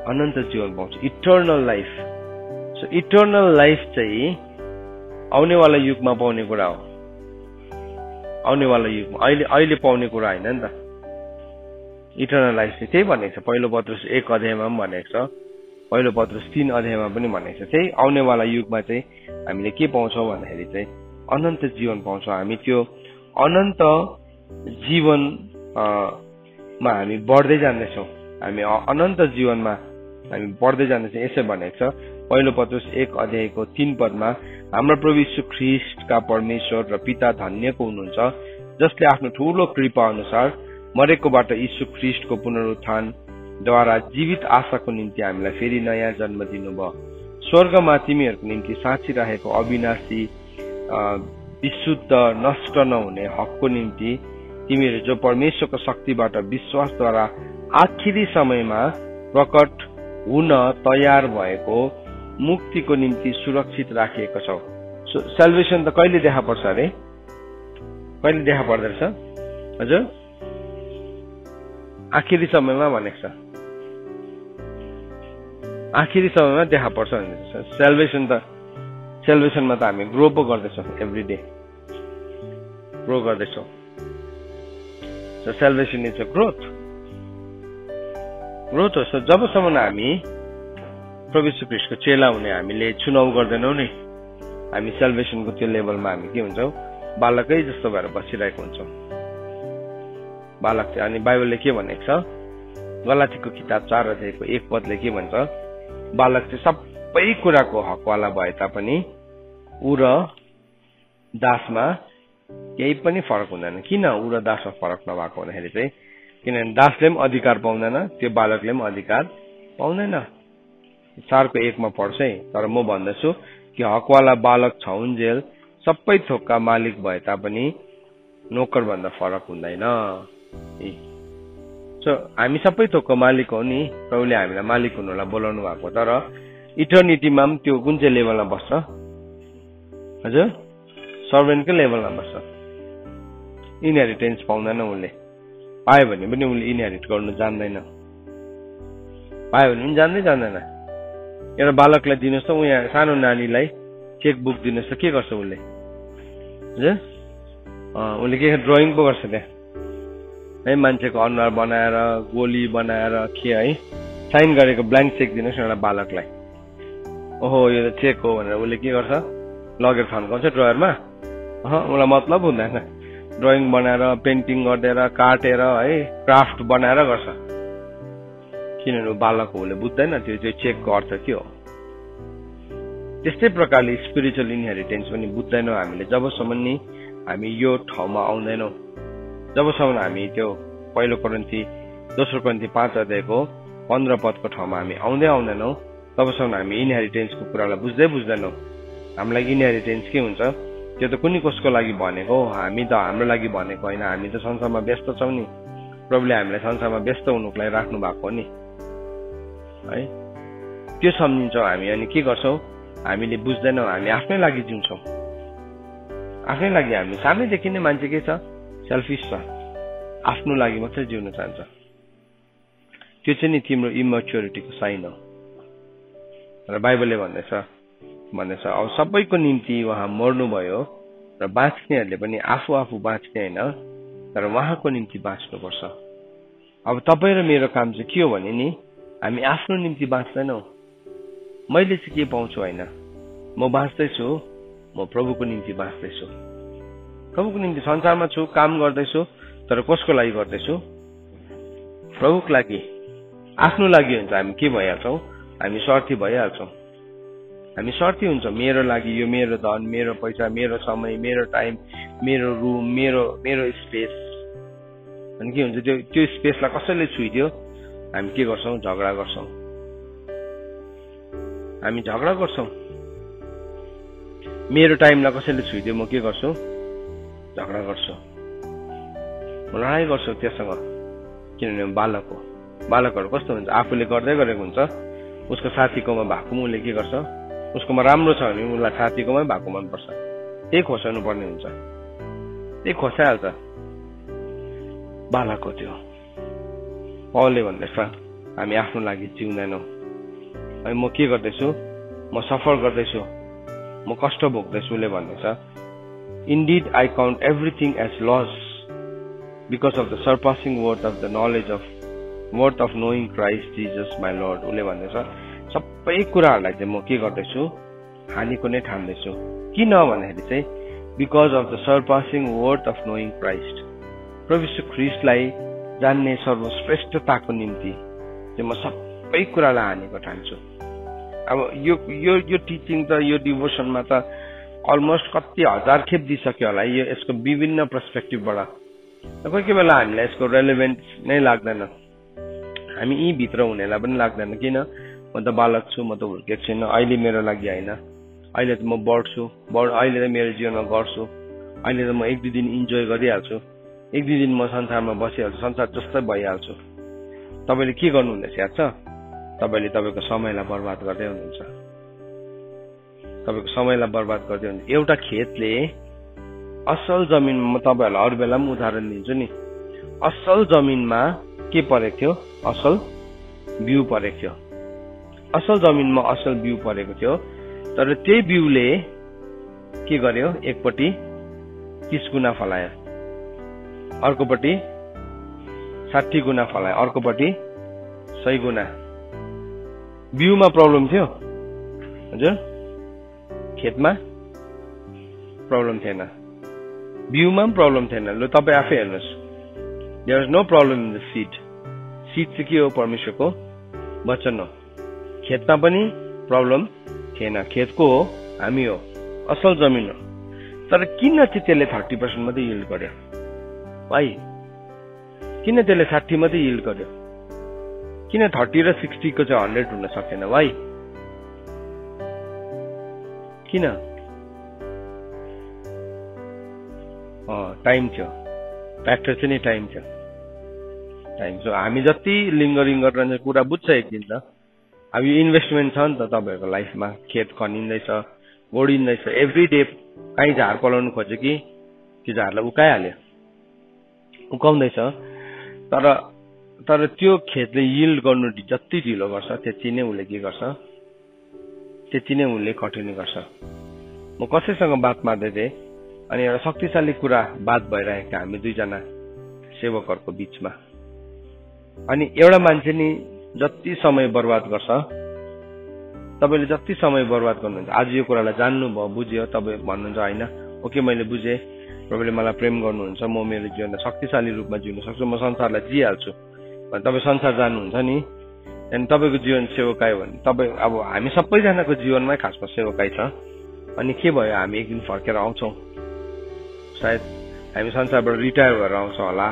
अनन्त जीवन पाउँछौ, eternal life. So eternal life चाहिँ आउनेवाला युगमा पाउने कुरा हो। आउनेवाला युगमा, अहिले पाउने कुरा होइन नि त। इटर्नल लाइफ चाहिँ त्यही भनेको छ। पहिलो पत्रुस 1 अध्यायमा पनि भनेको छ, पहिलो पत्रुस 3 अध्यायमा पनि भनेको छ। त्यही आउनेवाला युगमा चाहिँ हामीले के पाउँछौँ भन्दाखेरि चाहिँ अनन्त जीवन पाउँछौँ। हामी त्यो अनन्त जीवनमा हामी बढ्दै जाँदैछौँ। हामी अनन्त जीवनमा हामी बढ्दै जाँदैछौँ। यसै भनेको छ पहिलो पत्रुस 1 अध्यायको 3 पदमा, हाम्रो प्रभु यीशु ख्रीष्टका परमेश्वर र पिता धन्यको हुनुहुन्छ, जसले आफ्नो ठूलो कृपा अनुसार मरेकोबाट यीशु ख्रीष्टको पुनरुत्थानद्वारा जीवित आशाको निम्ति हामीलाई फेरि नयाँ जन्म दिनुभयो। स्वर्गमा तिमीहरूको निम्ति साँचिरहेको अविनाशी विशुद्ध नष्ट नहुने हकको निम्ति तिमीहरू जो परमेश्वरको शक्तिबाट विश्वासद्वारा आखिरी समयमा प्रकट हुन तयार भएको मुक्तिको निम्ति सुरक्षित राखिएको छौ। सेल्भेसन त कहिले देखा पर्छ अरे? कहिले देखा पर्दछ हजुर? आखिरी समयमा भनेको छ, आखिरी समयमा देखा पर्छ भने सेल्भेसनमा त हामी ग्रो पो गर्दैछौँ, एभ्री डे ग्रो गर्दैछौँ। So salvation is a growth हो। सो जबसम्म हामी प्रभु यीशु ख्रीष्टको चेला हुने हामीले चुनाव गर्दैनौँ नि, हामी सेल्भेसनको त्यो लेभलमा हामी के हुन्छौँ? बालकै जस्तो भएर बसिरहेको हुन्छौँ। बालक चाहिँ। अनि बाइबलले के भनेको छ? गलातीको किताब 4 अध्यायको 1 पदले के भन्छ? बालक चाहिँ सबै कुराको हकवाला भए तापनि ऊ र दासमा केही पनि फरक हुँदैन। किन ऊ र दासमा फरक नभएको भन्दाखेरि चाहिँ किनभने दासले पनि अधिकार पाउँदैन, त्यो बालकले पनि अधिकार पाउँदैन। 4 को 1 मा पढ्छ है। तर म भन्दछु कि हकवाला बालक छौन्जेल सबै थोकका मालिक भए तापनि नोकर भन्दा फरक हुँदैन। सो हामी सबै थोकको मालिक हो नि, प्रभुले हामीलाई मालिक हुनुलाई बोलाउनु भएको। तर इटर्निटीमा पनि त्यो कुन चाहिँ लेभलमा बस्छ हजुर? सर्भेन्टकै लेभलमा बस्छ। इनहेरिटेन्स पाउँदैन उसले। पायो भने पनि उसले इनहेरिट गर्नु जान्दैन, पायो भने पनि जान्दैन। एउटा बालकलाई दिनुहोस् त, यहाँ सानो नानीलाई चेकबुक दिनुहोस् त, के गर्छ उसले? हजुर उसले के ड्रइङ पो गर्छ त्यहाँ है, मान्छेको अनुहार बनाएर, गोली बनाएर, के है साइन गरेको ब्ल्याङ्क चेक दिनुहोस् एउटा बालकलाई। ओहो यो त चेक हो भनेर उसले के गर्छ? लगेर थन्काउँछ ड्रयरमा। उसलाई मतलब हुँदैन। ड्रइङ बनाएर, पेन्टिङ गरिदिएर, काटेर है, क्राफ्ट बनाएर गर्छ। किनभने बालक हो, उसले बुझ्दैन त्यो चाहिँ चेकको अर्थ के हो। त्यस्तै प्रकारले स्पिरिचुअल इनहेरिटेन्स पनि बुझ्दैनौँ हामीले जबसम्म नि हामी यो ठाउँमा आउँदैनौँ। जबसम्म हामी त्यो पहिलो कोरिन्थी 5 अध्यायको 15 पदको ठाउँमा हामी आउँदैनौँ, तबसम्म हामी इनहेरिटेन्सको कुरालाई बुझ्दैनौँ। हामीलाई इनहेरिटेन्स के हुन्छ? त्यो त कुनै कसको लागि भनेको हो? हामी त हाम्रो लागि भनेको होइन। हामी त संसारमा व्यस्त छौँ नि, प्रभुले हामीलाई संसारमा व्यस्त हुनुको लागि राख्नु भएको हो नि है। त्यो सम्झिन्छौँ हामी। अनि के गर्छौँ? हामीले बुझ्दैनौँ, हामी आफ्नै लागि जिउँछौँ। आफ्नै लागि हामी सानैदेखि नै मान्छे के छ? सेल्फिस छ, आफ्नो लागि मात्रै जिउन चाहन्छ। त्यो चाहिँ नि तिम्रो इमेच्योरिटीको साइन हो। र बाइबलले भन्दैछ भनेछ। अब सबैको निम्ति उहाँ मर्नुभयो र बाँच्नेहरूले पनि आफू आफू बाँच्ने होइन, तर उहाँको निम्ति बाँच्नुपर्छ। अब तपाईँ र मेरो काम चाहिँ के हो भने नि, हामी आफ्नो निम्ति बाँच्दैनौँ। मैले चाहिँ के पाउँछु होइन, म बाँच्दैछु, म प्रभुको निम्ति बाँच्दैछु। प्रभुको निम्ति संसारमा छु, काम गर्दैछु, तर कसको लागि गर्दैछु? प्रभुको लागि। आफ्नो लागि हुन्छ हामी के भइहाल्छौँ, हामी स्वार्थी भइहाल्छौँ। हामी स्वार्थी हुन्छौँ, मेरो लागि यो मेरो धन, मेरो पैसा, मेरो समय, मेरो टाइम, मेरो रुम, मेरो स्पेस। अनि के हुन्छ, त्यो स्पेसलाई कसैले छुइदियो, हामी के गर्छौँ? झगडा गर्छौँ। हामी झगडा गर्छौँ। मेरो टाइमलाई कसैले छुइदियो, म के गर्छु? झगडा गर्छु, म लडाइँ गर्छु त्योसँग। किनभने बालकहरू कस्तो हुन्छ, आफूले गर्दै गरेको हुन्छ, उसको साथीकोमा भएकोमा उसले के गर्छ, उसकोमा राम्रो छ भने उसलाई साथीकोमै भएको मनपर्छ, त्यही खोसाउनु पर्ने हुन्छ, त्यही खोसाइहाल्छ। बालक हो त्यो। पौलले भन्दैछ हामी आफ्नो लागि जिउँदैनौँ। अनि म के गर्दैछु? म सफर गर्दैछु, म कष्ट भोग्दैछु। उसले भन्दैछ Indeed, I count everything as loss because of the surpassing worth of knowing Christ Jesus my Lord. उसले भन्दैछ सबै कुराहरूलाई चाहिँ म के गर्दैछु? हानिको नै ठान्दैछु। किन भन्दाखेरि चाहिँ because of the surpassing worth of knowing Christ. प्रभु यीशु ख्रीष्टलाई जान्ने सर्वश्रेष्ठताको निम्ति चाहिँ म सबै कुरालाई हानिको ठान्छु। अब यो टिचिङ त, यो डिभोसनमा त अलमोस्ट कति हजार खेप दिइसक्यो होला। यसको विभिन्न पर्सपेक्टिभबाट कोही बेला हामीलाई यसको रेलेभेन्ट नै लाग्दैन, हामी यी भित्र हुनेलाई पनि लाग्दैन। किन? म त बालक छु, म त हुर्केको छैन, अहिले मेरो लागि होइन, अहिले त म बढ्छु, अहिले त मेरो जीवनमा गर्छु, अहिले त म 1-2 दिन इन्जोय गरिहाल्छु, 1-2 दिन म संसारमा बसिहाल्छु, संसार जस्तै भइहाल्छु। तपाईँले के गर्नुहुँदैछ याद छ? तपाईँले तपाईँको समयलाई बर्बाद गर्दै हुनुहुन्छ। तपाईँको समयलाई बर्बाद गर्दै हुनुहुन्छ। एउटा खेतले असल जमिनमा, म तपाईँहरूलाई अरू बेला पनि उदाहरण दिन्छु नि, असल जमिनमा के परेको थियो? असल बिउ परेको थियो। असल जमिनमा असल बिउ परेको थियो, तर त्यही बिउले के गर्यो? एकपट्टि 30 गुणा फलायो, अर्कोपट्टि 60 गुणा फलायो, अर्कोपट्टि 100 गुणा। बिउमा प्रब्लम थियो हजुर, खेतमा प्रब्लम थिएन, बिउमा पनि प्रब्लम थिएन। ल तपाईँ आफै हेर्नुहोस्, there is no problem in the seed. Seed चाहिँ के हो? परमेश्वरको वचन हो। खेतमा पनि प्रब्लम थिएन, खेतको हो, हामी हो, असल जमिन हो। तर किन चाहिँ त्यसले 30% मात्रै यिल्ड गर्यो? भाइ किन त्यसले 60 मात्रै यिल्ड गर्यो? किन 30 र 60 को चाहिँ 100 हुन सकेन? भाइ किन? टाइम थियो, फ्याक्टर चाहिँ नि टाइम थियो। हामी जति लिङ्गरिङ गरेर कुरा बुझ्छ एक दिन त। अब यो इन्भेस्टमेन्ट छ नि त तपाईँहरूको लाइफमा, खेत खनिँदैछ, गोडिँदैछ, एभ्री डे कहीँ झार पलाउनु खोज्यो कि त्यो झारलाई उकाइहाल्यो, उकाउँदैछ। तर त्यो खेतले यिल्ड गर्नु जति ढिलो गर्छ, त्यति नै उसले के गर्छ? त्यति नै उसले कटिन्यू गर्छ। म कसैसँग बात मार्दै थिएँ, अनि एउटा शक्तिशाली कुरा बात भइरहेको थियो हामी 2 जना सेवकहरूको बिचमा। अनि एउटा मान्छे नि जति समय बर्बाद गर्छ, तपाईँले जति समय बर्बाद गर्नुहुन्छ, आज यो कुरालाई जान्नुभयो, बुझ्यो, तपाईँ भन्नुहुन्छ होइन ओके मैले बुझेँ, प्रभुले मलाई प्रेम गर्नुहुन्छ, म मेरो जीवनलाई शक्तिशाली रूपमा जिउन सक्छु, म संसारलाई जिहाल्छु भने तपाईँ संसार जानुहुन्छ नि। अनि तपाईँको जीवन सेवकाई हो भने तपाईँ, अब हामी सबैजनाको जीवनमै खासमा सेवकाई छ। अनि के भयो? हामी एक दिन फर्केर आउँछौँ, सायद हामी संसारबाट रिटायर भएर आउँछौँ होला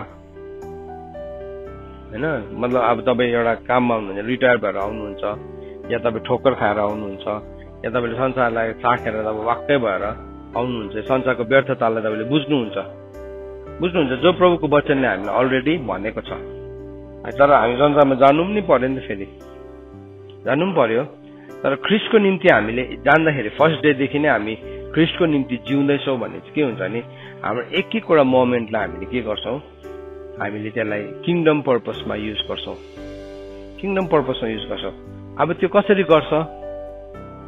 होइन। मतलब अब तपाईँ एउटा काममा हुनुहुन्छ, रिटायर भएर आउनुहुन्छ, या तपाईँ ठोक्कर खाएर आउनुहुन्छ, या तपाईँले संसारलाई चाखेर तपाईँ वाक्कै भएर आउनुहुन्छ। संसारको व्यर्थतालाई तपाईँले बुझ्नुहुन्छ, जो प्रभुको वचनले हामीलाई अलरेडी भनेको छ। तर हामी संसारमा जानु पनि पर्यो नि त, फेरि जानु पनि पर्यो। तर ख्रीष्टको निम्ति हामीले जान्दाखेरि फर्स्ट डेदेखि नै हामी ख्रीष्टको निम्ति जिउँदैछौँ भने चाहिँ के हुन्छ भने हाम्रो एक एउटा मोमेन्टलाई हामीले के गर्छौँ? हामीले त्यसलाई किङडम पर्पसमा युज गर्छौँ, किङडम पर्पसमा युज गर्छौँ। अब त्यो कसरी गर्छ?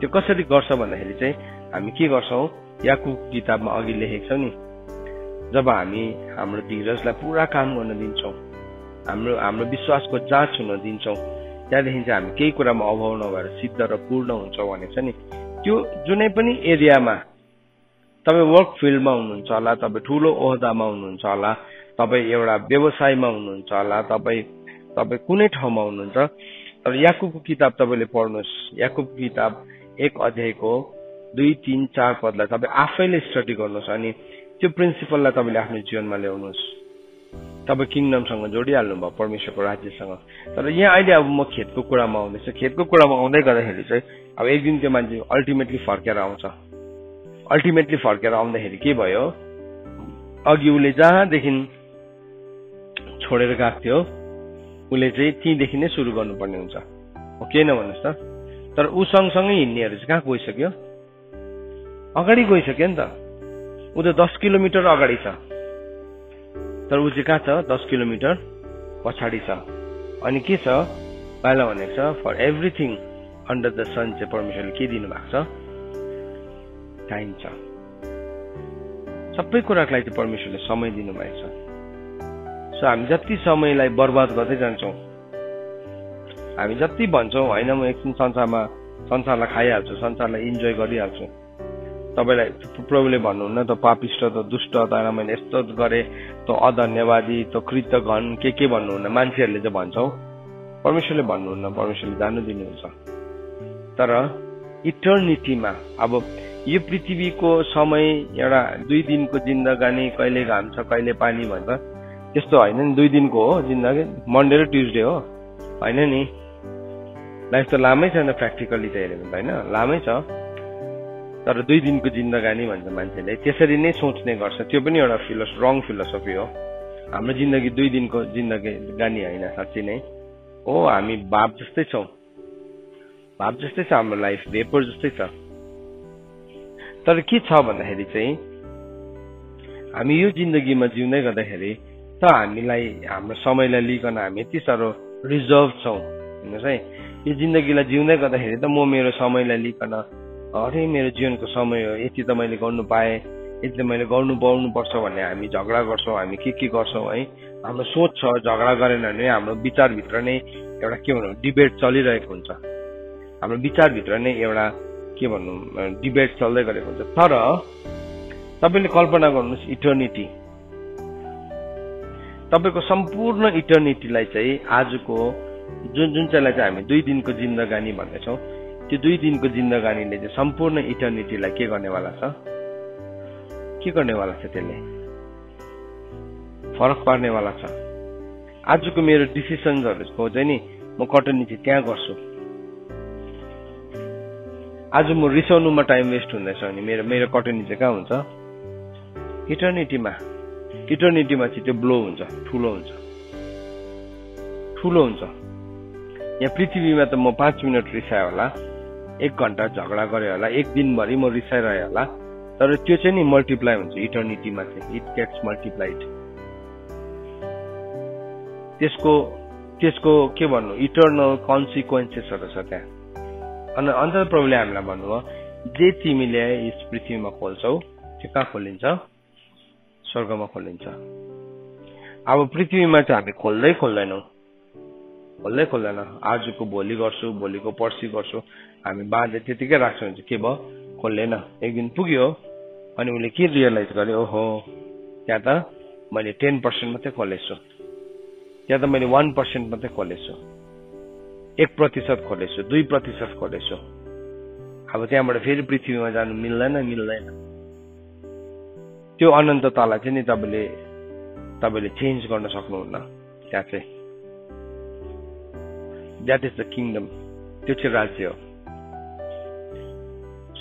त्यो कसरी गर्छ भन्दाखेरि चाहिँ हामी के गर्छौं याकुब किताबमा अघि लेखेको छ नि जब हामी हाम्रो धीरजलाई पूरा काम गर्न दिन्छौं हाम्रो विश्वासको जाँच हुन दिन्छौं त्यहाँदेखि चाहिँ हामी केही कुरामा अभाव नभएर सिद्ध र पूर्ण हुन्छौं भने चाहिँ नि त्यो जुनै पनि एरियामा तपाई वर्क फिल्डमा हुनुहुन्छ होला तपाई ठूलो ओहदामा हुनुहुन्छ होला तपाई एउटा व्यवसायमा हुनुहुन्छ होला तपाई कुनै ठाउँमा हुनुहुन्छ तर याकुबको किताब तपाईले पढ्नुस् याकुबको किताब 1 अध्यायको 2, 3, 4 पदलाई तपाई आफैले स्टडी गर्नुस् अनि त्यो प्रिन्सिपललाई तपाईले आफ्नो जीवनमा ल्याउनुस् तपाई किंगडमसँग जोडिहाल्नु भयो परमेश्वरको राज्यसँग तर यहाँ अहिले अब म खेतको कुरामा आउँदैछु खेतको कुरामा आउँदै गर्दाखेरि चाहिँ अब एक दिन त्यो मान्छे अल्टिमेटली फर्केर आउँछ अल्टिमेटली फर्केर आउँदाखेरि के भयो अघि उले जहाँदेखि छोडेर गएको थियो उले चाहिँ त्यहीदेखि नै सुरु गर्नुपर्ने हुन्छ हो किन भन्नुस् त तर उ सँगसँगै हिँड्नेहरू चाहिँ कहाँ गइसक्यो अगाडि गइसक्यो नि त उ त 10 किलोमिटर अगाडि छ तर उ चाहिँ कहाँ छ 10 किलोमिटर पछाडि छ अनि के छ पहिला भनेको छ फर एभ्रिथिङ अन्डर द सन चाहिँ परमेश्वरले के दिनु भएको छ टाइम छ सबै कुराको लागि चाहिँ परमेश्वरले समय दिनु भएको छ सो हामी जति समयलाई बर्बाद गर्दै जान्छौं हामी जति भन्छौं हैन म एकछिन संसारलाई खाइहाल्छु संसारलाई इन्जोय गरिहाल्छु तपाईलाई प्रभुले भन्नुहुन्न त पापिष्ट त दुष्ट त मैले यस्तो गरे त अधन्यवादी त कृतघन के भन्नुहुन्न मान्छेहरूले चाहिँ भन्छौ परमेश्वरले भन्नुहुन्न परमेश्वरले जानु दिनुहुन्छ तर इटर्निटीमा अब यो पृथ्वीको समय एउटा 2 दिनको जिन्दगानी कहिले घाम छ कहिले पानी भन्छ त्यस्तो हैन नि 2 दिनको हो जिन्दगी मन्डे र ट्युजडे हो हैन नि लाइफ त लामै छ नि प्र्याक्टिकली त हेर्यो भने हैन लामै छ तर 2 दिनको जिन्दगानी भन्छ मान्छेले त्यसरी नै सोच्ने गर्छ त्यो पनि एउटा रङ फिलोसफी हो हाम्रो जिन्दगी 2 दिनको जिन्दगानी हैन साच्चै नै हो हामी भाप जस्तै छौं भाप जस्तै छ हाम्रो लाइफ भेपर जस्तै छ तर के छ भन्दाखेरि चाहिँ हामी यो जिन्दगीमा जिउँदै गर्दाखेरि त हामीलाई हाम्रो समयलाई लिकन हामी यति साह्रो रिजर्भ छौं हैन है यो जिन्दगीलाई जिउँदै गर्दाखेरि त म मेरो समयलाई लिकन अरे मेरो जीवनको समय हो यति त मैले गर्नु पाए यति त मैले गर्नु पाउनु पर्छ भन्ने हामी झगडा गर्छौं हामी के गर्छौं है हाम्रो सोच छ झगडा गरेन भने हाम्रो विचार भित्र नै एउटा के भनौं डिबेट चलिरहेको हुन्छ हाम्रो विचार भित्र नै एउटा के भन्नु डिबेट चल्दै गरेको हुन्छ तर तपाईले कल्पना गर्नुस् इटर्निटी तपाईको सम्पूर्ण इटर्निटीलाई चाहिँ आजको जुन चाहिँलाई चाहिँ हामी 2 दिनको जिन्दगानी भन्दैछौं त्यो 2 दिनको जिन्दगानीले चाहिँ सम्पूर्ण इटर्निटीलाई के गर्नेवाला छ त्यसले फरक पार्नेवाला छ आजको मेरो डिसिजन्सहरुको चाहिँ नि म कटनी त्यहाँ गर्छु आज म रिसाउनुमा टाइम वेस्ट हुँदैछ अनि मेरो कटनी चाहिँ कहाँ हुन्छ इटर्निटीमा चाहिँ त्यो ब्लो हुन्छ ठूलो हुन्छ यहाँ पृथ्वीमा त म 5 मिनेट रिसाए होला 1 घण्टा झगडा गरे होला 1 दिनभरि म रिसाइरहे होला तर त्यो चाहिँ नि मल्टिप्लाई हुन्छ इटर्निटीमा चाहिँ इट गेट्स मल्टिप्लाइड त्यसको के भन्नु इटर्नल कन्सिक्वेन्सेसहरु छ त्यहाँ अनि अन्त प्रभुले हामीलाई भन्नुभयो जे तिमीले यस पृथ्वीमा खोल्छौ त्यो कहाँ खोलिन्छ स्वर्गमा खोलिन्छ अब पृथ्वीमा चाहिँ हामी खोल्दैन आजको भोलि गर्छु भोलिको पर्सि गर्छु हामी बाँधे त्यतिकै राख्छौं हुन्छ के भयो खोल्दैन एक दिन पुग्यो अनि उले के रियलाइज गरे ओहो त्यहाँ त मैले 10% मात्रै खोलेछु त्यहाँ त मैले 1% मात्रै खोलेछु 1% खोलेछु 2% खोलेछु अब त्यहाँबाट फेरि पृथ्वीमा जानु मिल्दैन त्यो अनन्ततालाई चाहिँ नि तपाईले चेन्ज गर्न सक्नुहुन्न त्यहाँ चाहिँ That is the kingdom. त्यो चाहिँ राज्य हो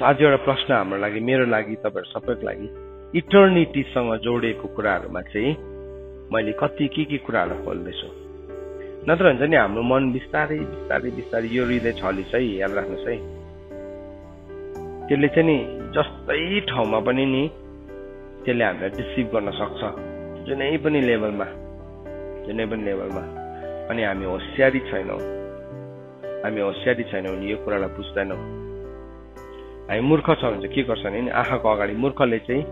आज एउटा प्रश्न हाम्रो लागि मेरो लागि तपाईहरु सबैको लागि इटर्निटीसँग जोडिएको कुराहरुमा चाहिँ मैले कति के कुराहरु खोल्दैछु नत्र हुन्छ नि हाम्रो मन बिस्तारै यो हृदय छलिस है याद राख्नुस् है त्यसले चाहिँ नि जस्तै ठाउँमा पनि नि त्यसले हामीलाई डिसिभ गर्न सक्छ जुनै पनि लेभलमा अनि हामी होशियारी छैनौं भने यो कुरालाई बुझ्दैनौं हामी मूर्ख छ भने के गर्छ नि आँखाको अगाडि मूर्खले चाहिँ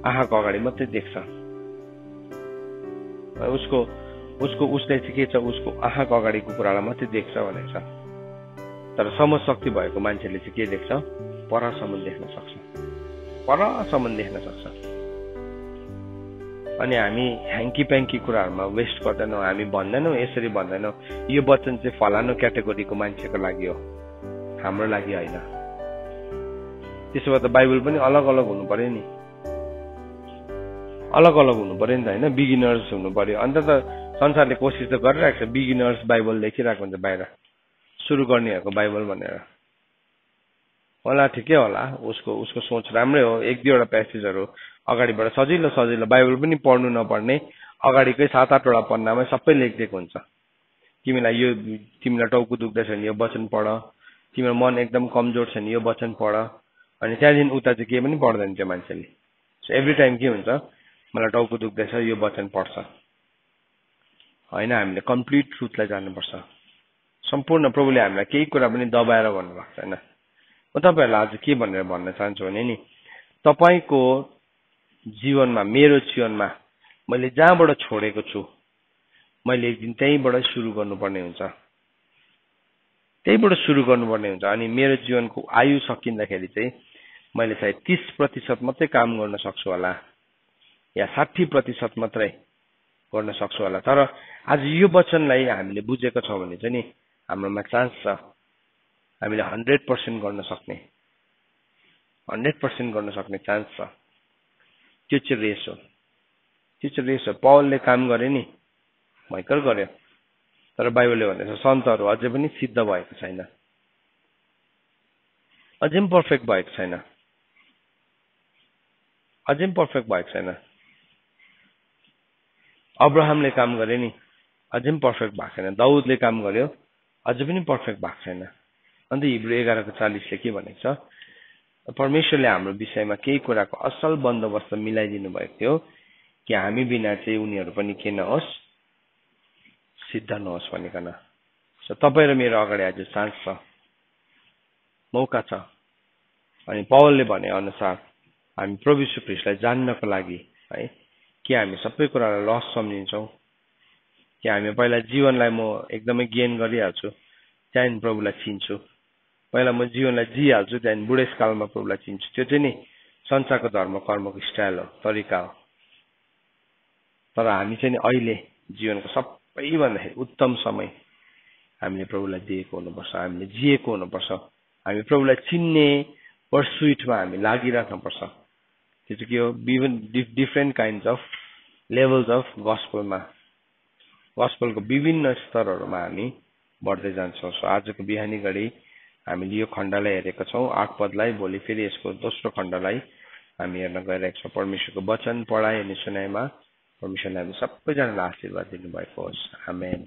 आँखाको अगाडि मात्रै देख्छ उसले चाहिँ के छ उसको आँखाको अगाडिको कुरालाई मात्रै देख्छ भनेको छ तर समझ शक्ति भएको मान्छेले चाहिँ के देख्छ परसम्म देख्न सक्छ अनि हामी ह्याङ्की प्याङ्की कुराहरूमा वेस्ट गर्दैनौँ हामी भन्दैनौँ यसरी भन्दैनौँ यो वचन चाहिँ फलानु क्याटेगोरीको मान्छेको लागि हो हाम्रो लागि होइन त्यसो भए त बाइबल पनि अलग अलग हुनु पर्यो नि त होइन बिगिनर्स हुनु पर्यो अन्त त संसारले कोसिस त गरिरहेको छ बिगिनर्स बाइबल लेखिरहेको हुन्छ बाहिर सुरु गर्नेहरूको बाइबल भनेर होला ठिकै होला उसको सोच राम्रै हो एक दुईवटा प्यासेजहरू अगाडिबाट सजिलो बाइबल पनि पढ्नु नपर्ने अगाडिकै 7-8 वटा पन्नामै सबै लेखिदिएको हुन्छ तिमीलाई टाउको दुख्दैछ भने यो वचन पढ तिम्रो मन एकदम कमजोर छ भने यो वचन पढ अनि त्यहाँदेखि उता चाहिँ केही पनि पढ्दैन त्यो मान्छेले एभ्री टाइम के हुन्छ मलाई टाउको दुख्दैछ यो वचन पढ्छ होइन हामीले कम्प्लिट ट्रुथलाई जान्नुपर्छ सम्पूर्ण प्रभुले हामीलाई केही कुरा पनि दबाएर भन्नुभएको छैन म तपाईँहरूलाई आज के भनेर भन्न चाहन्छु भने नि तपाईँको जीवनमा मेरो जीवनमा मैले जहाँबाट छोडेको छु मैले एक दिन त्यहीँबाट सुरु गर्नुपर्ने हुन्छ अनि मेरो जीवनको आयु सकिँदाखेरि चाहिँ मैले सायद 30% मात्रै काम गर्न सक्छु होला या 60% मात्रै गर्न सक्छु होला तर आज यो वचनलाई हामीले बुझेको छौँ भने चाहिँ नि हाम्रोमा चान्स छ हामीले 100% गर्न सक्ने 100% गर्न सक्ने चान्स छ त्यो चाहिँ रेस हो पौलले काम गरे नि भयङ्कर गर्यो तर बाइबलले भनेको छ सन्तहरू अझै पनि सिद्ध भएको छैन अझै पनि पर्फेक्ट भएको छैन अब्राहमले काम गरे नि अझै पनि पर्फेक्ट भएको छैन दाउदले काम गर्यो अझै पनि पर्फेक्ट भएको छैन अन्त हिब्रू 11:40ले के भनेको छ परमेश्वरले हाम्रो विषयमा केही कुराको असल बन्दोबस्त मिलाइदिनु भएको थियो कि हामी बिना चाहिँ उनीहरू पनि के नहोस् सिद्ध नहोस् भनिकन तपाईँ र मेरो अगाडि आज चान्स छ मौका छ अनि पौलले भने अनुसार हामी प्रभु यीशु ख्रीष्टलाई जान्नको लागि है कि हामी सबै कुरालाई लस सम्झिन्छौँ कि हामी पहिला जीवनलाई म एकदमै गेन गरिहाल्छु त्यहाँदेखि प्रभुलाई चिन्छु पहिला म जीवनलाई जिहाल्छु त्यहाँदेखि बुढेसकालमा प्रभुलाई चिन्छु त्यो चाहिँ नि संसारको धर्म कर्मको स्टाइल हो तरिका हो तर हामी चाहिँ नि अहिले जीवनको सबैभन्दा उत्तम समय हामीले प्रभुलाई दिएको हुनुपर्छ हामीले जिएको हुनुपर्छ हामी प्रभुलाई चिन्ने पर्सुइटमा हामी लागिराख्नुपर्छ त्यो चाहिँ के हो different kinds of levels of गस्पलको विभिन्न स्तरहरूमा हामी बढ्दै जान्छौँ आजको बिहानी घडी हामीले यो खण्डलाई हेरेका छौँ 8 पदलाई भोलि फेरि यसको दोस्रो खण्डलाई हामी हेर्न गइरहेका छौँ परमेश्वरको वचन पढाइ अनि सुनाइमा परमेश्वरले हामी सबैजनालाई आशीर्वाद दिनुभएको होस् आमेन